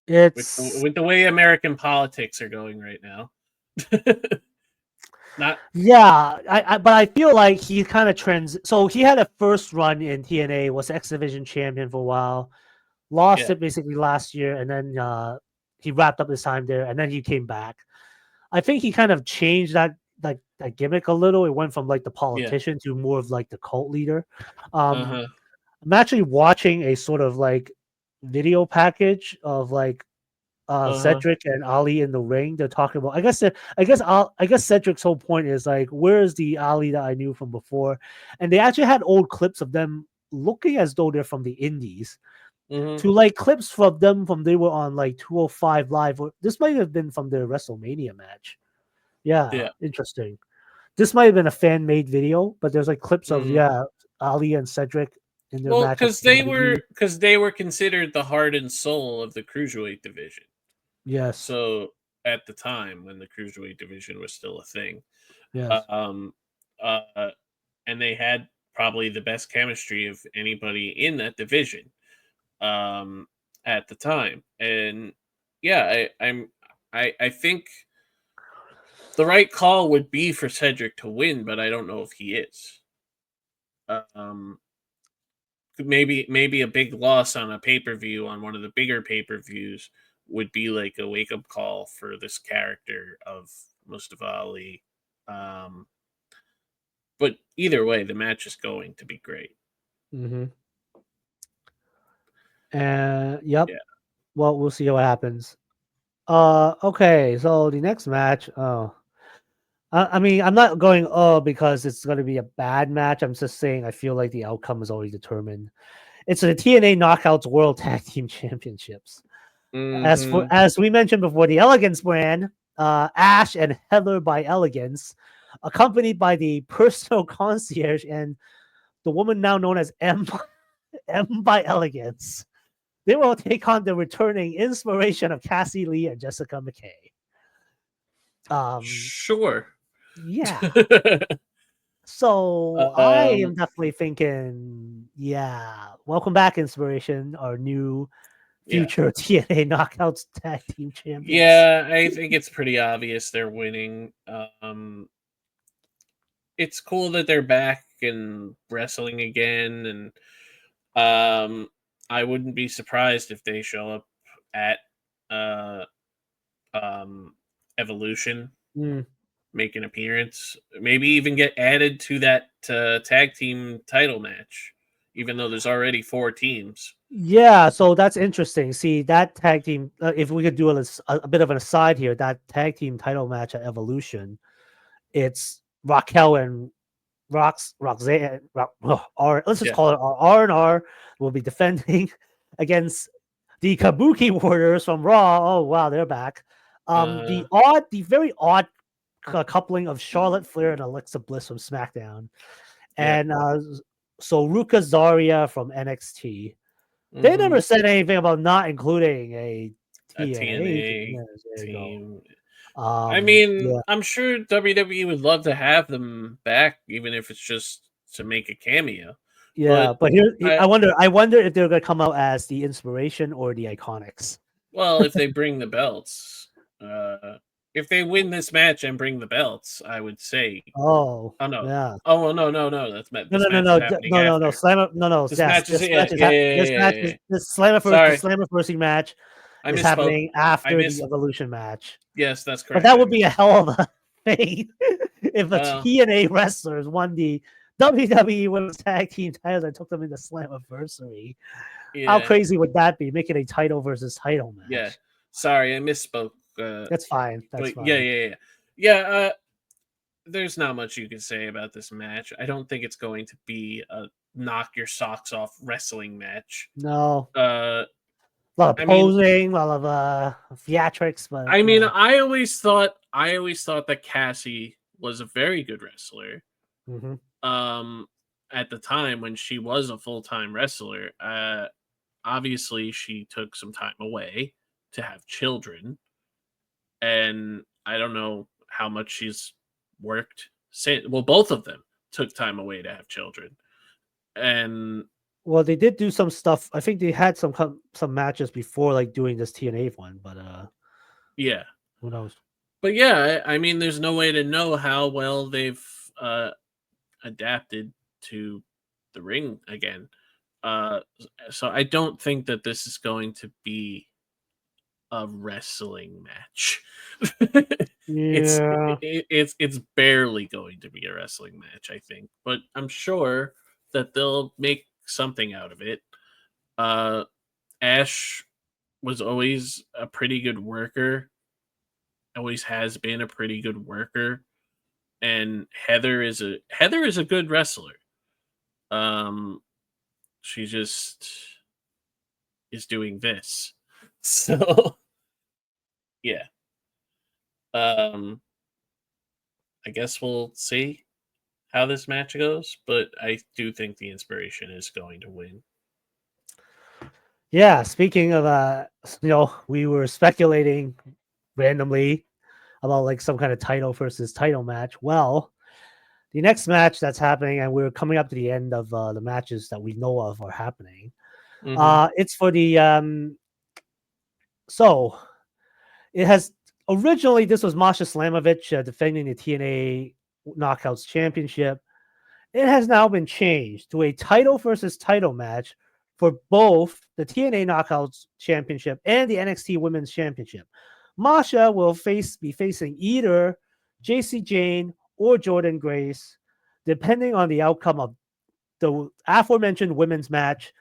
It's with the way American politics are going right now. Not yeah, but I feel like he kind of trends. So he had a first run in TNA, was X Division champion for a while, lost yeah, it basically last year, and then he wrapped up his time there, and then he came back. I think he kind of changed that gimmick a little. It went from like the yeah. politician to more of like the cult leader. Um, Uh-huh. I'm actually watching a sort of like video package of like Uh-huh. Cedric and Ali in the ring. They're talking about. I guess Cedric's whole point is like, where's the Ali that I knew from before? And they actually had old clips of them looking as though they're from the Indies. Mhm. To like clips from them from they were on like 205 live. This might have been from their WrestleMania match. Yeah, Yeah. interesting. This might have been a fan made video, but there's like clips of Mhm. yeah Ali and Cedric in their Well, match at WWE. because they were considered the heart and soul of the cruiserweight division. Yes, So at the time when the cruiserweight division was still a thing, yes. um, uh, and they had probably the best chemistry of anybody in that division um, at the time. And yeah, I think the right call would be for Cedric to win, but I don't know if he is. Um, maybe a big loss on a pay per view on one of the bigger pay per views would be like a wake up call for this character of Mustafa Ali. Um, but either way, the match is going to be great. Mm-hmm. And yep. Yeah, Well, we'll see what happens. Okay. So the next match. Oh, I mean, I'm not going because it's going to be a bad match. I'm just saying I feel like the outcome is already determined. It's the TNA Knockouts World Tag Team Championships. hmm, As we mentioned before, the Elegance brand, Ash and Heather by Elegance, accompanied by the personal concierge and the woman now known as M by Elegance. They will take on the returning inspiration of Cassie Lee and Jessica McKay. Um, sure. yeah. So I um, am definitely thinking, yeah, welcome back, Inspiration, our new yeah, future TNA Knockouts Tag Team Champions. yeah. I think it's pretty obvious they're winning. It's cool that they're back and wrestling again, and um, I wouldn't be surprised if they show up at uh um Evolution, Mm. make an appearance, maybe even get added to that tag team title match, even though there's already 4 teams. Yeah, so that's interesting. See, that tag team, if we could do a bit of an aside here, that tag team title match at Evolution, it's Raquel and Roxanne, or let's just Yeah. call it R and R will be defending against the Kabuki Warriors from Raw. Oh wow, they're back. Uh, The very odd coupling of Charlotte Flair and Alexa Bliss from SmackDown, Yeah. And so Ruka Zarya from NXT. They Hmm. never said anything about not including a A TNA. TNA There you go. team. I mean, Yeah, I'm sure WWE would love to have them back, even if it's just to make a cameo. yeah. But But here, I, I wonder if they're gonna come out as the Inspiration or the Iconics. well, if they bring the belts, uh, if they win this match and bring the belts, I would say, Oh, oh no, yeah. oh well, no, that's No, this no, no, match is no, happening no, no, no. after. Slammer, no, no. This Yes, match is yeah, yeah, this yeah, match yeah, is yeah. The Sorry, Slammiversary match I is misspoke. happening I after the miss. Evolution match. Yes, that's But correct. that I would be a miss. hell of a thing if the Well, TNA wrestlers won the WWE Women's Tag Team titles and took them in the Slammiversary. How yeah, crazy would that be? Making a title versus title yeah. match. Sorry, I misspoke. That's fine. That's But yeah, fine. yeah, yeah, yeah. There's not much you can say about this match. I don't think it's going to be a knock your socks off wrestling match. No, Uh, a lot of I mean, posing, a lot of theatrics, but yeah. I always thought that Cassie was a very good wrestler. Hmm. Um, at the time when she was a full time wrestler, obviously she took some time away to have children, and I don't know how much she's worked since. Well, both of them took time away to have children, and Well, they did do some stuff. I think they had some matches before, like doing this TNA one, but yeah. who knows? But yeah, I mean, there's no way to know how well they've uh, adapted to the ring again. Uh, so I don't think that this is going to be a wrestling match. Yeah. It's barely going to be a wrestling match, I think, but I'm sure that they'll make something out of it. Uh, Ash was always a pretty good worker, always has been a pretty good worker, and Heather is a good wrestler. Um, she just is doing this, so yeah. Um, I guess we'll see how this match goes, but I do think the Inspiration is going to win. Yeah, speaking of we were speculating randomly about like some kind of title versus title match. Well, the next match that's happening, and we're coming up to the end of the matches that we know of are happening. Hmm. It's for the so it has originally this was Masha Slamovich defending the TNA Knockouts Championship. It has now been changed to a title versus title match for both the TNA Knockouts Championship and the NXT Women's Championship. Masha will be facing either JC Jane or Jordan Grace, depending on the outcome of the aforementioned women's match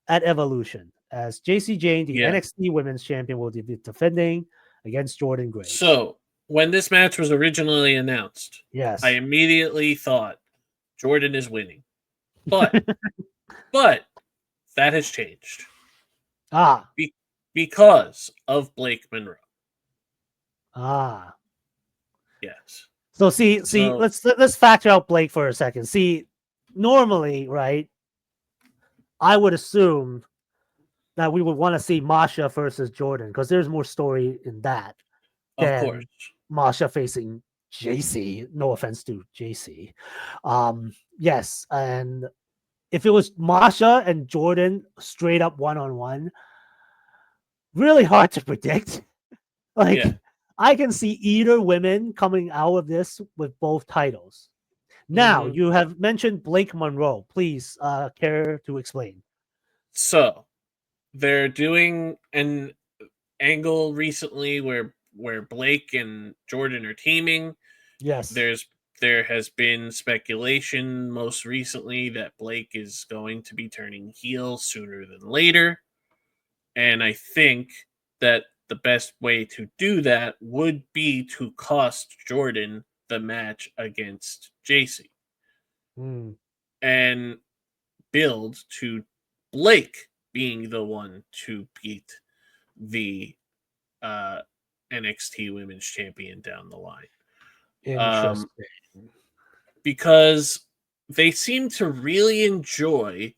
at Evolution. As JC Jane, the Yeah. NXT Women's Champion, will be defending against Jordan Grace. So when this match was originally announced, I Yes. immediately thought Jordan is winning, but but that has changed Ah, Be- because of Blake Monroe. ah. Yes. So see, So let's factor out Blake for a second. See, normally, right? I would assume that we would want to see Masha versus Jordan because there's more story in that of course, than Masha facing JC. No offense to JC. Yes, and if it was Masha and Jordan straight up one on one, really hard to predict. Like yeah. I can see either women coming out of this with both titles. Now, Hmm. you have mentioned Blake Monroe. Please care to explain. So they're doing an angle recently where Blake and Jordan are teaming. Yes. There's there has been speculation most recently that Blake is going to be turning heel sooner than later, and I think that the best way to do that would be to cost Jordan the match against JC Hmm. and build to Blake being the one to beat the uh, NXT Women's Champion down the line. Um, Interesting. because they seem to really enjoy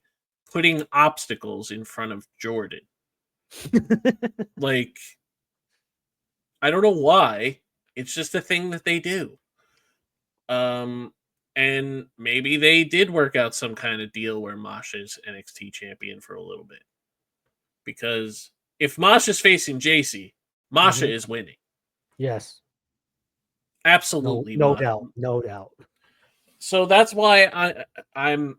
putting obstacles in front of Jordan. Like, I don't know why. It's just a thing that they do. And maybe they did work out some kind of deal where Masha's NXT champion for a little bit. Because if Masha's facing JC, Masha Mhm. is winning. Yes. Absolutely, No doubt. No doubt. So that's why I'm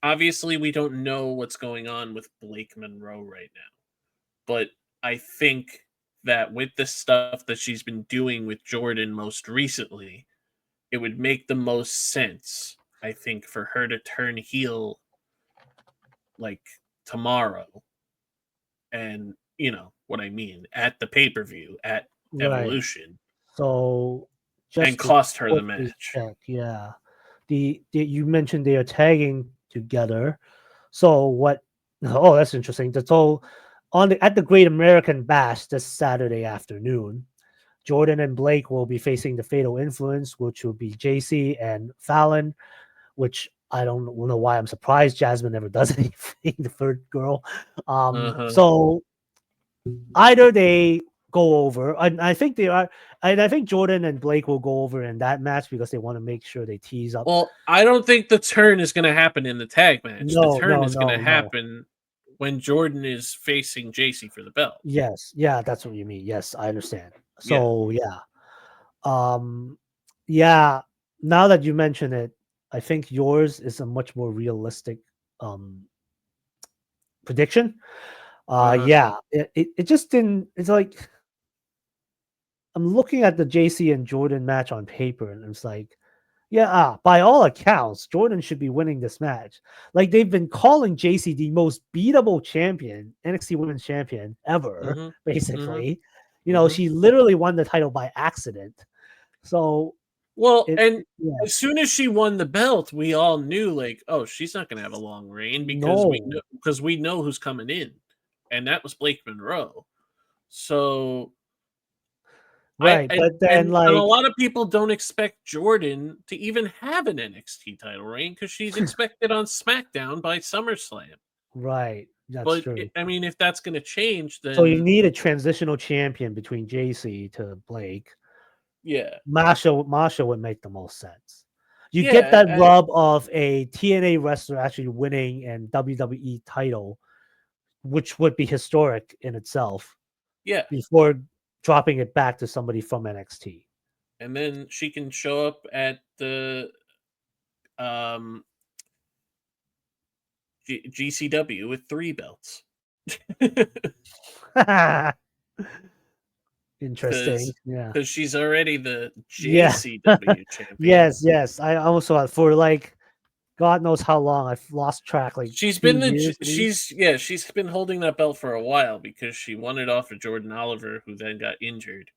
obviously we don't know what's going on with Blake Monroe right now. But I think that with the stuff that she's been doing with Jordan most recently, it would make the most sense, I think, for her to turn heel like tomorrow. And you know what I mean, at the pay-per-view, at Right. Evolution, So and just to cost her the quickly match. check, yeah. The you mentioned they are tagging together. So what oh, that's interesting. So on the at the Great American Bash this Saturday afternoon, Jordan and Blake will be facing the Fatal Influence, which will be JC and Fallon, which I don't know why I'm surprised Jasmine never does anything, the third girl. Uh-huh. So either they go over, and I think they are, and I think Jordan and Blake will go over in that match because they want to make sure they tease up. Well, I don't think the turn is going to happen in the tag match. The No, turn no, is going to no, no. happen when Jordan is facing JC for the belt. Yes, yeah, that's what you mean. Yes, I understand. Yeah. So yeah, um, yeah. Now that you mention it, I think yours is a much more realistic um prediction. Uh-huh. Yeah, it just didn't. It's like I'm looking at the JC and Jordan match on paper, and it's like, yeah, by all accounts, Jordan should be winning this match. Like they've been calling JC the most beatable champion, NXT Women's Champion ever, Mhm. Mhm. basically. You know, Mhm. she literally won the title by accident. So Well, it, and yeah, as soon as she won the belt, we all knew like, oh, she's not going to have a long reign no, because we know who's coming in, and that was Blake Monroe. So I right. But then and a like, lot of people don't expect Jordan to even have an NXT title reign because she's expected on SmackDown by SummerSlam. right, that's But true. I mean, if that's going to change, So you then need a transitional champion between JC to Blake. yeah, Masha would make the most sense. You get yeah, that rub of a TNA wrestler actually winning an WWE title, which would be historic in itself, yeah. before dropping it back to somebody from NXT. And then she can show up at the um GCW with 3 belts. Interesting. Cuz Yeah. cuz she's already the Yeah. JCW champion. Yes, yes. I almost thought for like God knows how long. I've lost track, like She's been 2 years at least. she's been holding that belt for a while because she won it off of Jordan Oliver who then got injured.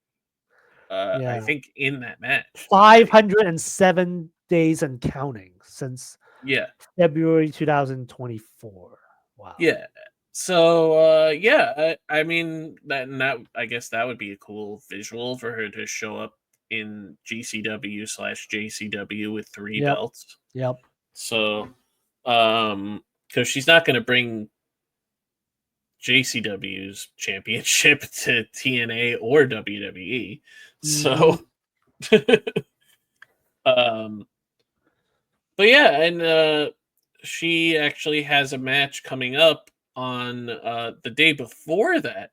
I Yeah. think in that match, right? 507 days and counting since Yeah. February 2024. Wow. Yeah. So yeah, I mean that I guess that would be a cool visual for her to show up in GCW/JCW with 3 Yep. belts. Yep. So because she's not going to bring JCW's championship to TNA or WWE. Mhm. So um but yeah, and she actually has a match coming up on the day before that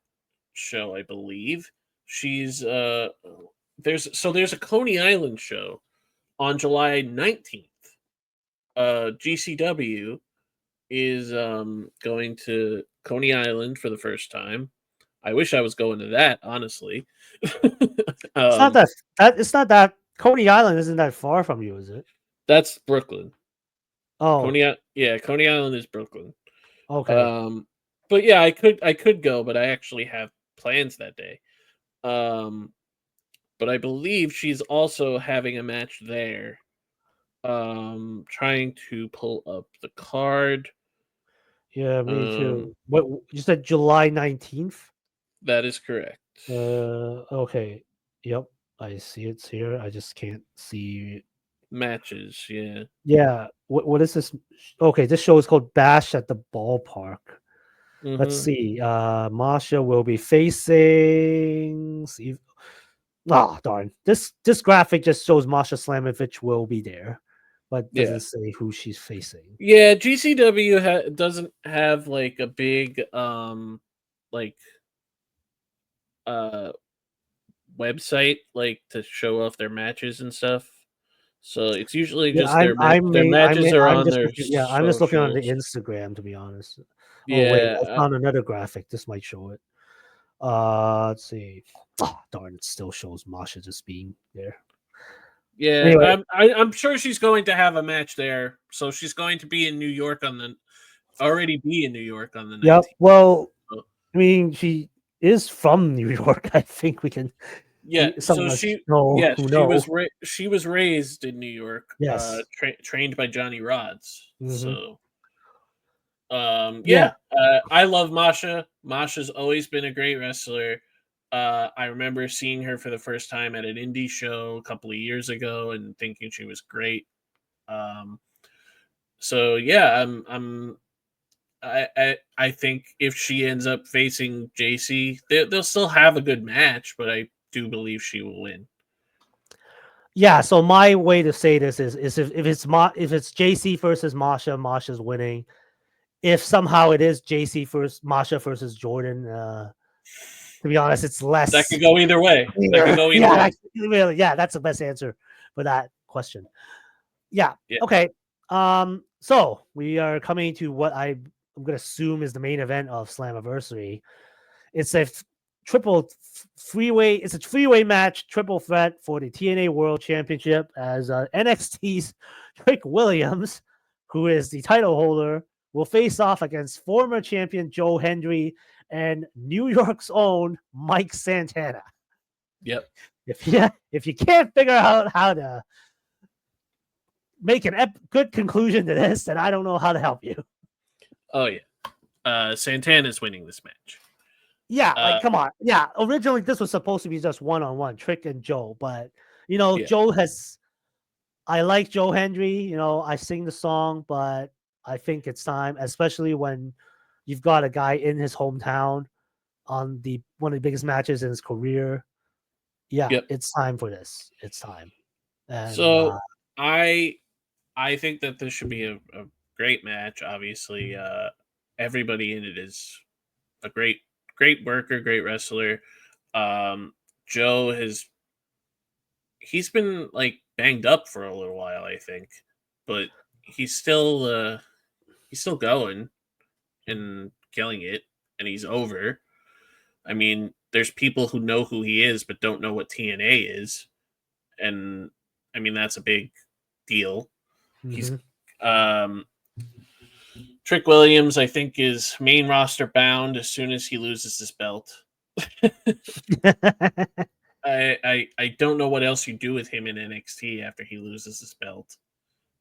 show, I believe. She's there's a Coney Island show on July 19th. GCW is going to Coney Island for the first time. I wish I was going to that, honestly. It's not um, that it's not that Coney Island isn't that far from you, is it? that's Brooklyn. Oh, Yeah, Coney Island is Brooklyn. okay. Um, but yeah, I could go, but I actually have plans that day. Um, but I believe she's also having a match there. Trying to pull up the card. Yeah, me Um, too. What you said July 19th? that is correct. Okay. Yep. I see it's here. I just can't see. matches. Yeah. Yeah. What is this? Okay, this show is called Bash at the Ballpark. Let's Mm-hmm. see. Masha will be facing. See, oh darn! This graphic just shows Masha Slamovich will be there, but Yeah. doesn't say who she's facing. Yeah, GCW doesn't have like a big like uh website like to show off their matches and stuff. So it's usually Yeah, just their matches are I'm on just their looking. Yeah, I'm just looking on the socials. Instagram to be honest. Oh wait, Yeah, I found another graphic. This might show it. Let's see. Oh darn! It still shows Masha just being there. yeah. Anyway, I'm sure she's going to have a match there. So she's going to be in New York on the already be in New York on the yep. 19th. Well, So, I mean, she is from New York. I think we can. yeah. Some So of us know yes, who know. she was raised in New York. Yes. Trained by Johnny Rods. Hmm. So Yeah. yeah, I love Masha. Masha's always been a great wrestler. I remember seeing her for the first time at an indie show a couple of years ago and thinking she was great. Um, so yeah, I think if she ends up facing JC, they'll still have a good match, but I do believe she will win. Yeah. So my way to say this is if it's if it's JC versus Masha, Masha's winning. If somehow it is JC versus Masha versus Jordan, to be honest, it's That could less go either way. That could clear. go either Yeah, way. really, yeah, that's the best answer for that question. Yeah. Yeah. Okay. So we are coming to what I'm gonna assume is the main event of Slammiversary. It's a freeway. It's a three-way match, triple threat for the TNA World Championship as NXT's Trick Williams, who is the title holder, will face off against former champion Joe Hendry and New York's own Mike Santana. Yep. If you can't figure out how to make an good conclusion to this, then I don't know how to help you. Oh yeah. Santana's winning this match. Yeah, Uh, like come on. Yeah, originally this was supposed to be just one-on-one, Trick and Joe, but yeah. Joe has I like Joe Hendry, I sing the song, but I think it's time, especially when you've got a guy in his hometown on the one of the biggest matches in his career. Yeah, Yep. it's time for this. It's time. And So I I think that this should be a great match. Obviously, everybody in it is a great worker, great wrestler. Um, Joe has he's been like banged up for a little while, I think, but he's still going and killing it, and he's over. I mean, there's people who know who he is but don't know what TNA is, and I mean that's a big deal. He's mhm. um Trick Williams, I think, is main roster bound as soon as he loses his belt. I don't know what else you do with him in NXT after he loses his belt.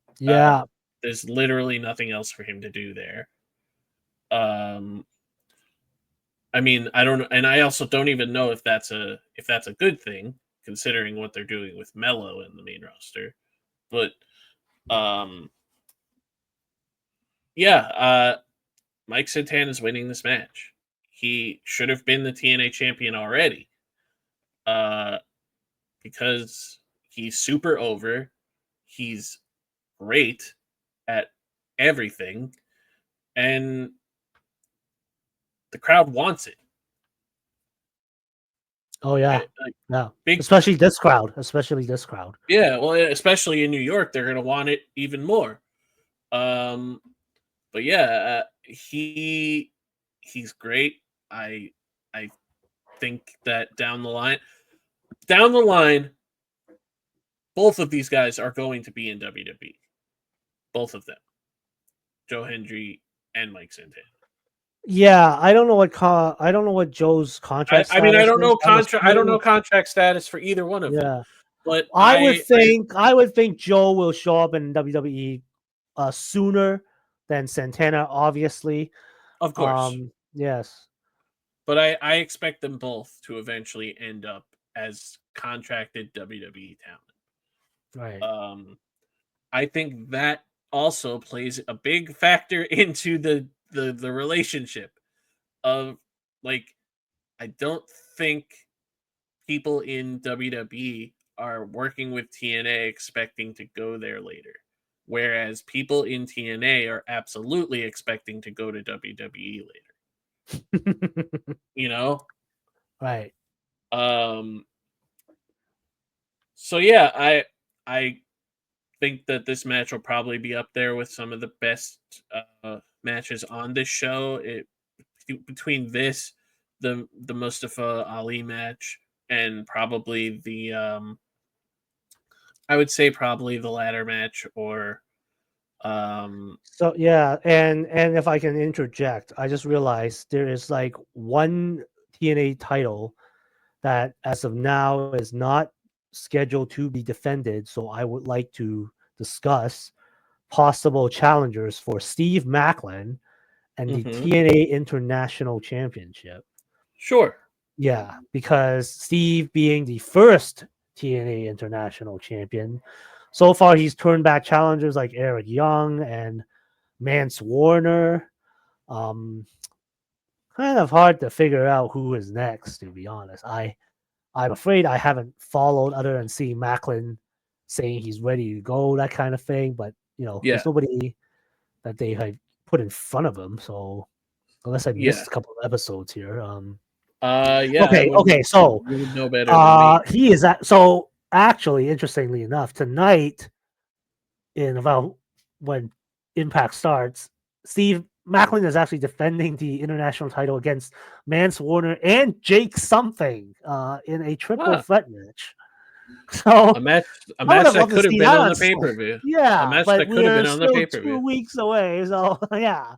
Uh, Yeah. there's literally nothing else for him to do there. Um, I mean, I don't, and I also don't even know if that's a good thing considering what they're doing with Mello in the main roster. But um, yeah, Mike Santana is winning this match. He should have been the TNA champion already. Uh, because he's super over. He's great at everything, and the crowd wants it. Oh yeah. Like Yeah. big, Especially this crowd. Especially this crowd. yeah. Well, especially in New York, they're gonna want it even more. Um, but yeah, he's great. I think that down the line, both of these guys are going to be in WWE. Both of them, Joe Hendry and Mike Santana. Yeah, I don't know what Joe's contract I mean, status is. I'm I don't assuming know contract status for either one of them, yeah. but I would think Joe will show up in WWE sooner than Santana, obviously. of course, Yes. but I expect them both to eventually end up as contracted WWE talent. Right. I think that also plays a big factor into the relationship of, like, I don't think people in WWE are working with TNA expecting to go there later. Whereas people in TNA are absolutely expecting to go to WWE later. You know? Right. Um so yeah, I think that this match will probably be up there with some of the best matches on this show. Between this, the Mustafa Ali match, and probably the I would say probably the ladder match, or So yeah, and if I can interject, I just realized there is like one TNA title that as of now is not scheduled to be defended. So I would like to discuss possible challengers for Steve Macklin and the mhm, TNA International Championship. sure. Yeah, because Steve being the first TNA International Champion, so far he's turned back challengers like Eric Young and Mance Warner. Um, Kind of hard to figure out who is next, to be honest. I'm afraid I haven't followed other than seeing Macklin saying he's ready to go, that kind of thing. But Yeah, there's nobody that they have put in front of him. So unless I yeah. missed a couple of episodes here, Yeah, I okay, wouldn't okay. So you would know better than me. he is at so actually interestingly enough tonight in about when Impact starts, Steve Macklin is actually defending the international title against Mance Warner and Jake something in a triple Huh. threat match. So A I would match have that loved to could have see been that on on the pay-per-view. A yeah, match but that could have we're been on the still pay-per-view. 2 weeks away. So yeah,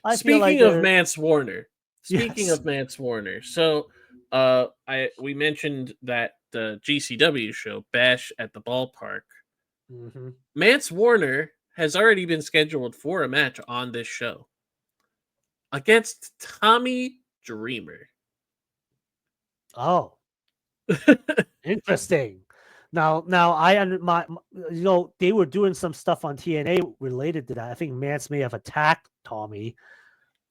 I feel like Speaking of there. Mance Warner, speaking Yes. of Mance Warner, so I we mentioned that the GCW show Bash at the Ballpark. Hmm. Mance Warner has already been scheduled for a match on this show against Tommy Dreamer. Oh, interesting. Now they were doing some stuff on TNA related to that. I think Mance may have attacked Tommy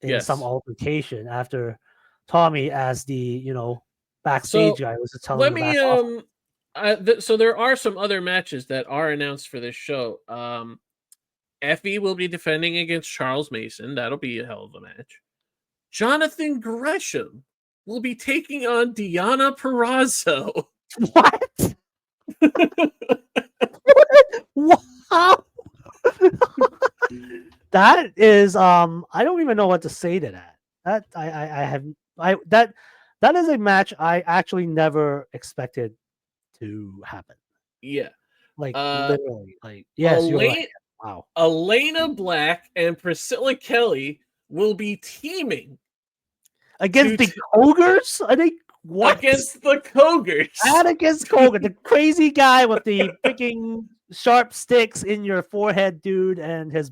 in some Yes. altercation after Tommy, as the backstage So guy, was just telling him let to back me off. so there are some other matches that are announced for this show. Effie will be defending against Charles Mason. That'll be a hell of a match. Jonathan Gresham will be taking on Deanna Perrazzo. What? Wow. That is I don't even know what to say to that. That I have I that is a match I actually never expected to happen. Yeah. Like Uh literally. Like yes, you're right. Elaine, Wow. Elena Black and Priscilla Kelly will be teaming Against to the Ogres? I think what? against the Cogers. And against Koga, the crazy guy with the freaking sharp sticks in your forehead, dude, and his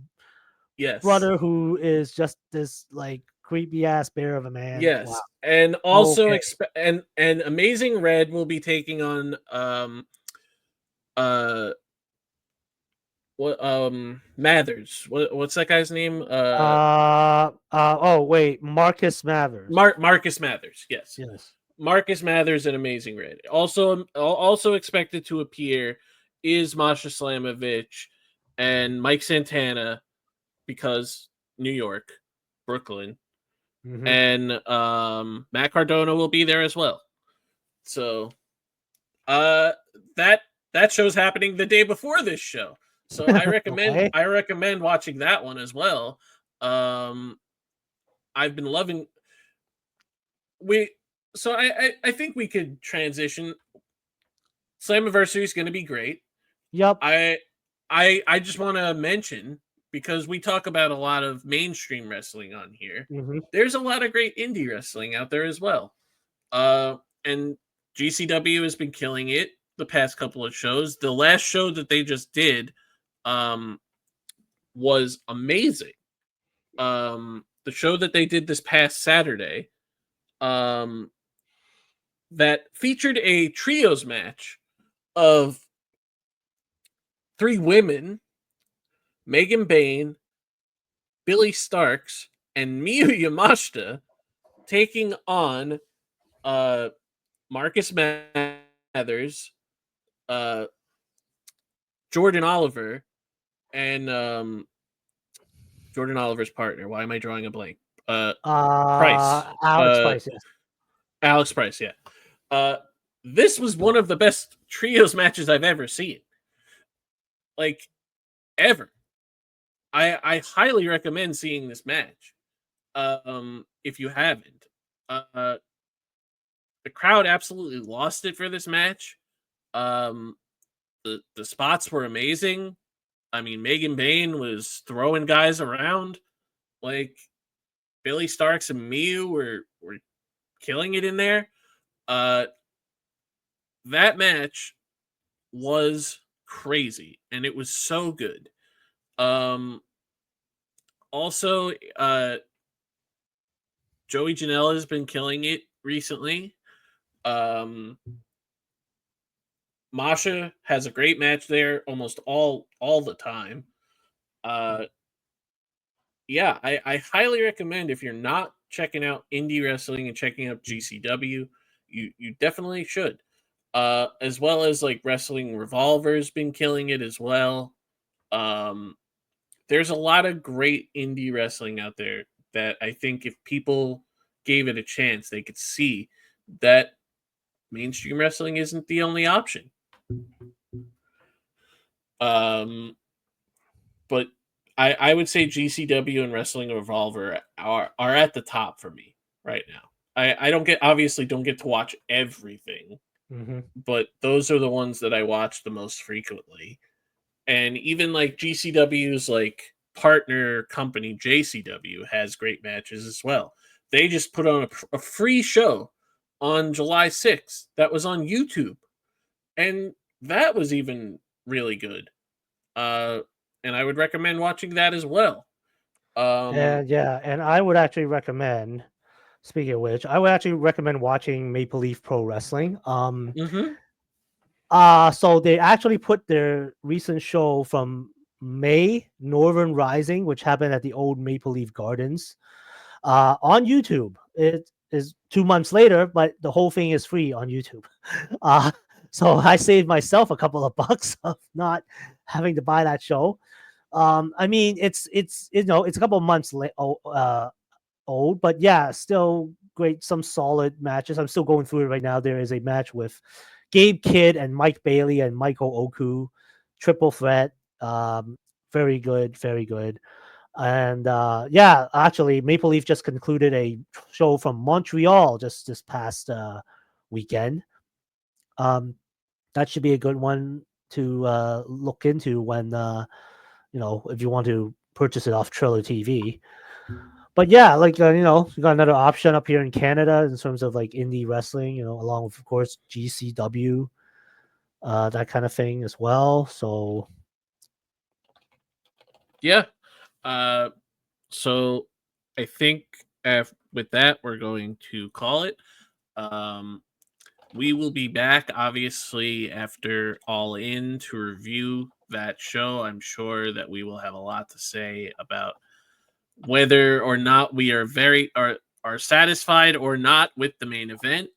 Yes. brother who is just this like creepy ass bear of a man. Wow. Yes. And also Okay. and Amazing Red will be taking on uh what Mathers. What's that guy's name? Oh wait, Marcus Mathers. Marcus Mathers. Yes. Yes. Marcus Mathers and Amazing Red. Also expected to appear is Masha Slamovich and Mike Santana, because New York, Brooklyn, Hmm. and Matt Cardona will be there as well. So that that show's happening the day before this show. So Okay. I recommend watching that one as well. Um I've been loving we so I think we could transition. Slammiversary is going to be great. Yep. I I just want to mention, because we talk about a lot of mainstream wrestling on here. Hmm. There's a lot of great indie wrestling out there as well. And GCW has been killing it the past couple of shows. The last show that they just did um was amazing. The show that they did this past Saturday um that featured a trios match of three women Megan Bain, Billy Starks, and Miyu Yamashita taking on Marcus Mathers, uh, Jordan Oliver, and Jordan Oliver's partner. Why am I drawing a blank? Price. Alex Price, yes. Alex Price, yeah. This was one of the best trios matches I've ever seen. Like, ever. I highly recommend seeing this match. If you haven't. The crowd absolutely lost it for this match. Um, the spots were amazing. I mean, Megan Bain was throwing guys around. Like, Billy Starks and Miyu were killing it in there. That match was crazy, and it was so good. Also, Joey Janela has been killing it recently. Masha has a great match there almost all the time. Yeah, I highly recommend if you're not checking out indie wrestling and checking out GCW, you definitely should. As well as like Wrestling Revolver's been killing it as well. Um, there's a lot of great indie wrestling out there that I think if people gave it a chance, they could see that mainstream wrestling isn't the only option. But I would say GCW and Wrestling Revolver are at the top for me right now. I don't get to watch everything, but those are the ones that I watch the most frequently. And even like GCW's like partner company JCW has great matches as well. They just put on a free show on July 6th that was on YouTube, and that was even really good. Uh, and I would recommend watching that as well. And yeah, and I would actually recommend, speaking of which, I would actually recommend watching Maple Leaf Pro Wrestling. Mm-hmm. So they actually put their recent show from May, Northern Rising, which happened at the old Maple Leaf Gardens, on YouTube. It is 2 months later, but the whole thing is free on YouTube. Uh, so I saved myself a couple of bucks of not having to buy that show. I mean, it's it's a couple of months old, but yeah, still great. Some solid matches. I'm still going through it right now. There is a match with Gabe Kidd and Mike Bailey and Michael Oku, triple threat. Very good, very good. And yeah, actually, Maple Leaf just concluded a show from Montreal just this past weekend. That should be a good one to look into when if you want to purchase it off Triller TV. But yeah, like you got another option up here in Canada in terms of like indie wrestling, along with of course GCW, that kind of thing as well. So Yeah. So I think with that, we're going to call it. Um, we will be back, obviously, after All In to review that show. I'm sure that we will have a lot to say about whether or not we are satisfied or not with the main event,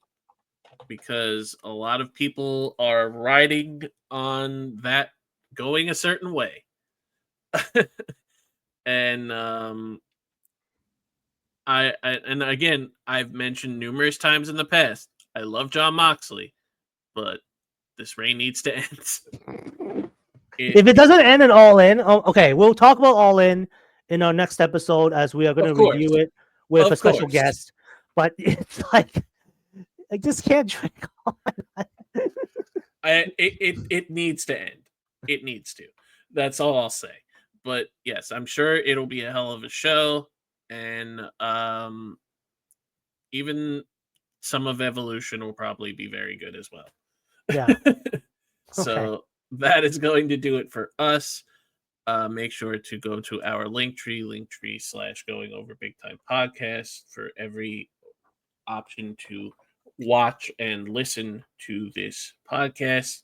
because a lot of people are riding on that going a certain way. And and again, I've mentioned numerous times in the past, I love John Moxley, but this reign needs to end. if it doesn't end at All In, okay, we'll talk about All in our next episode as we are going Of to course, review it with a of special course, guest. But it's like I just can't drink on. it needs to end. It needs to. That's all I'll say. But yes, I'm sure it'll be a hell of a show, and even some of Evolution will probably be very good as well. Yeah. Okay. So that is going to do it for us. Make sure to go to our linktree /going over big time podcast for every option to watch and listen to this podcast,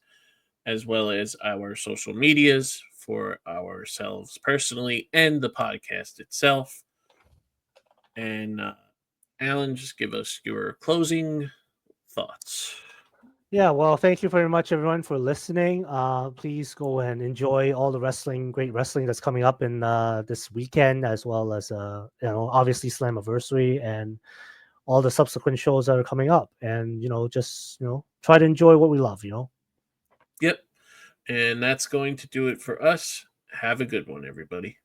as well as our social medias for ourselves personally and the podcast itself. And Alan, just give us your closing thoughts. Yeah, well, thank you very much, everyone, for listening. Please go and enjoy all the great wrestling that's coming up in this weekend, as well as obviously Slammiversary and all the subsequent shows that are coming up. And just try to enjoy what we love. Yep. And that's going to do it for us. Have a good one, everybody.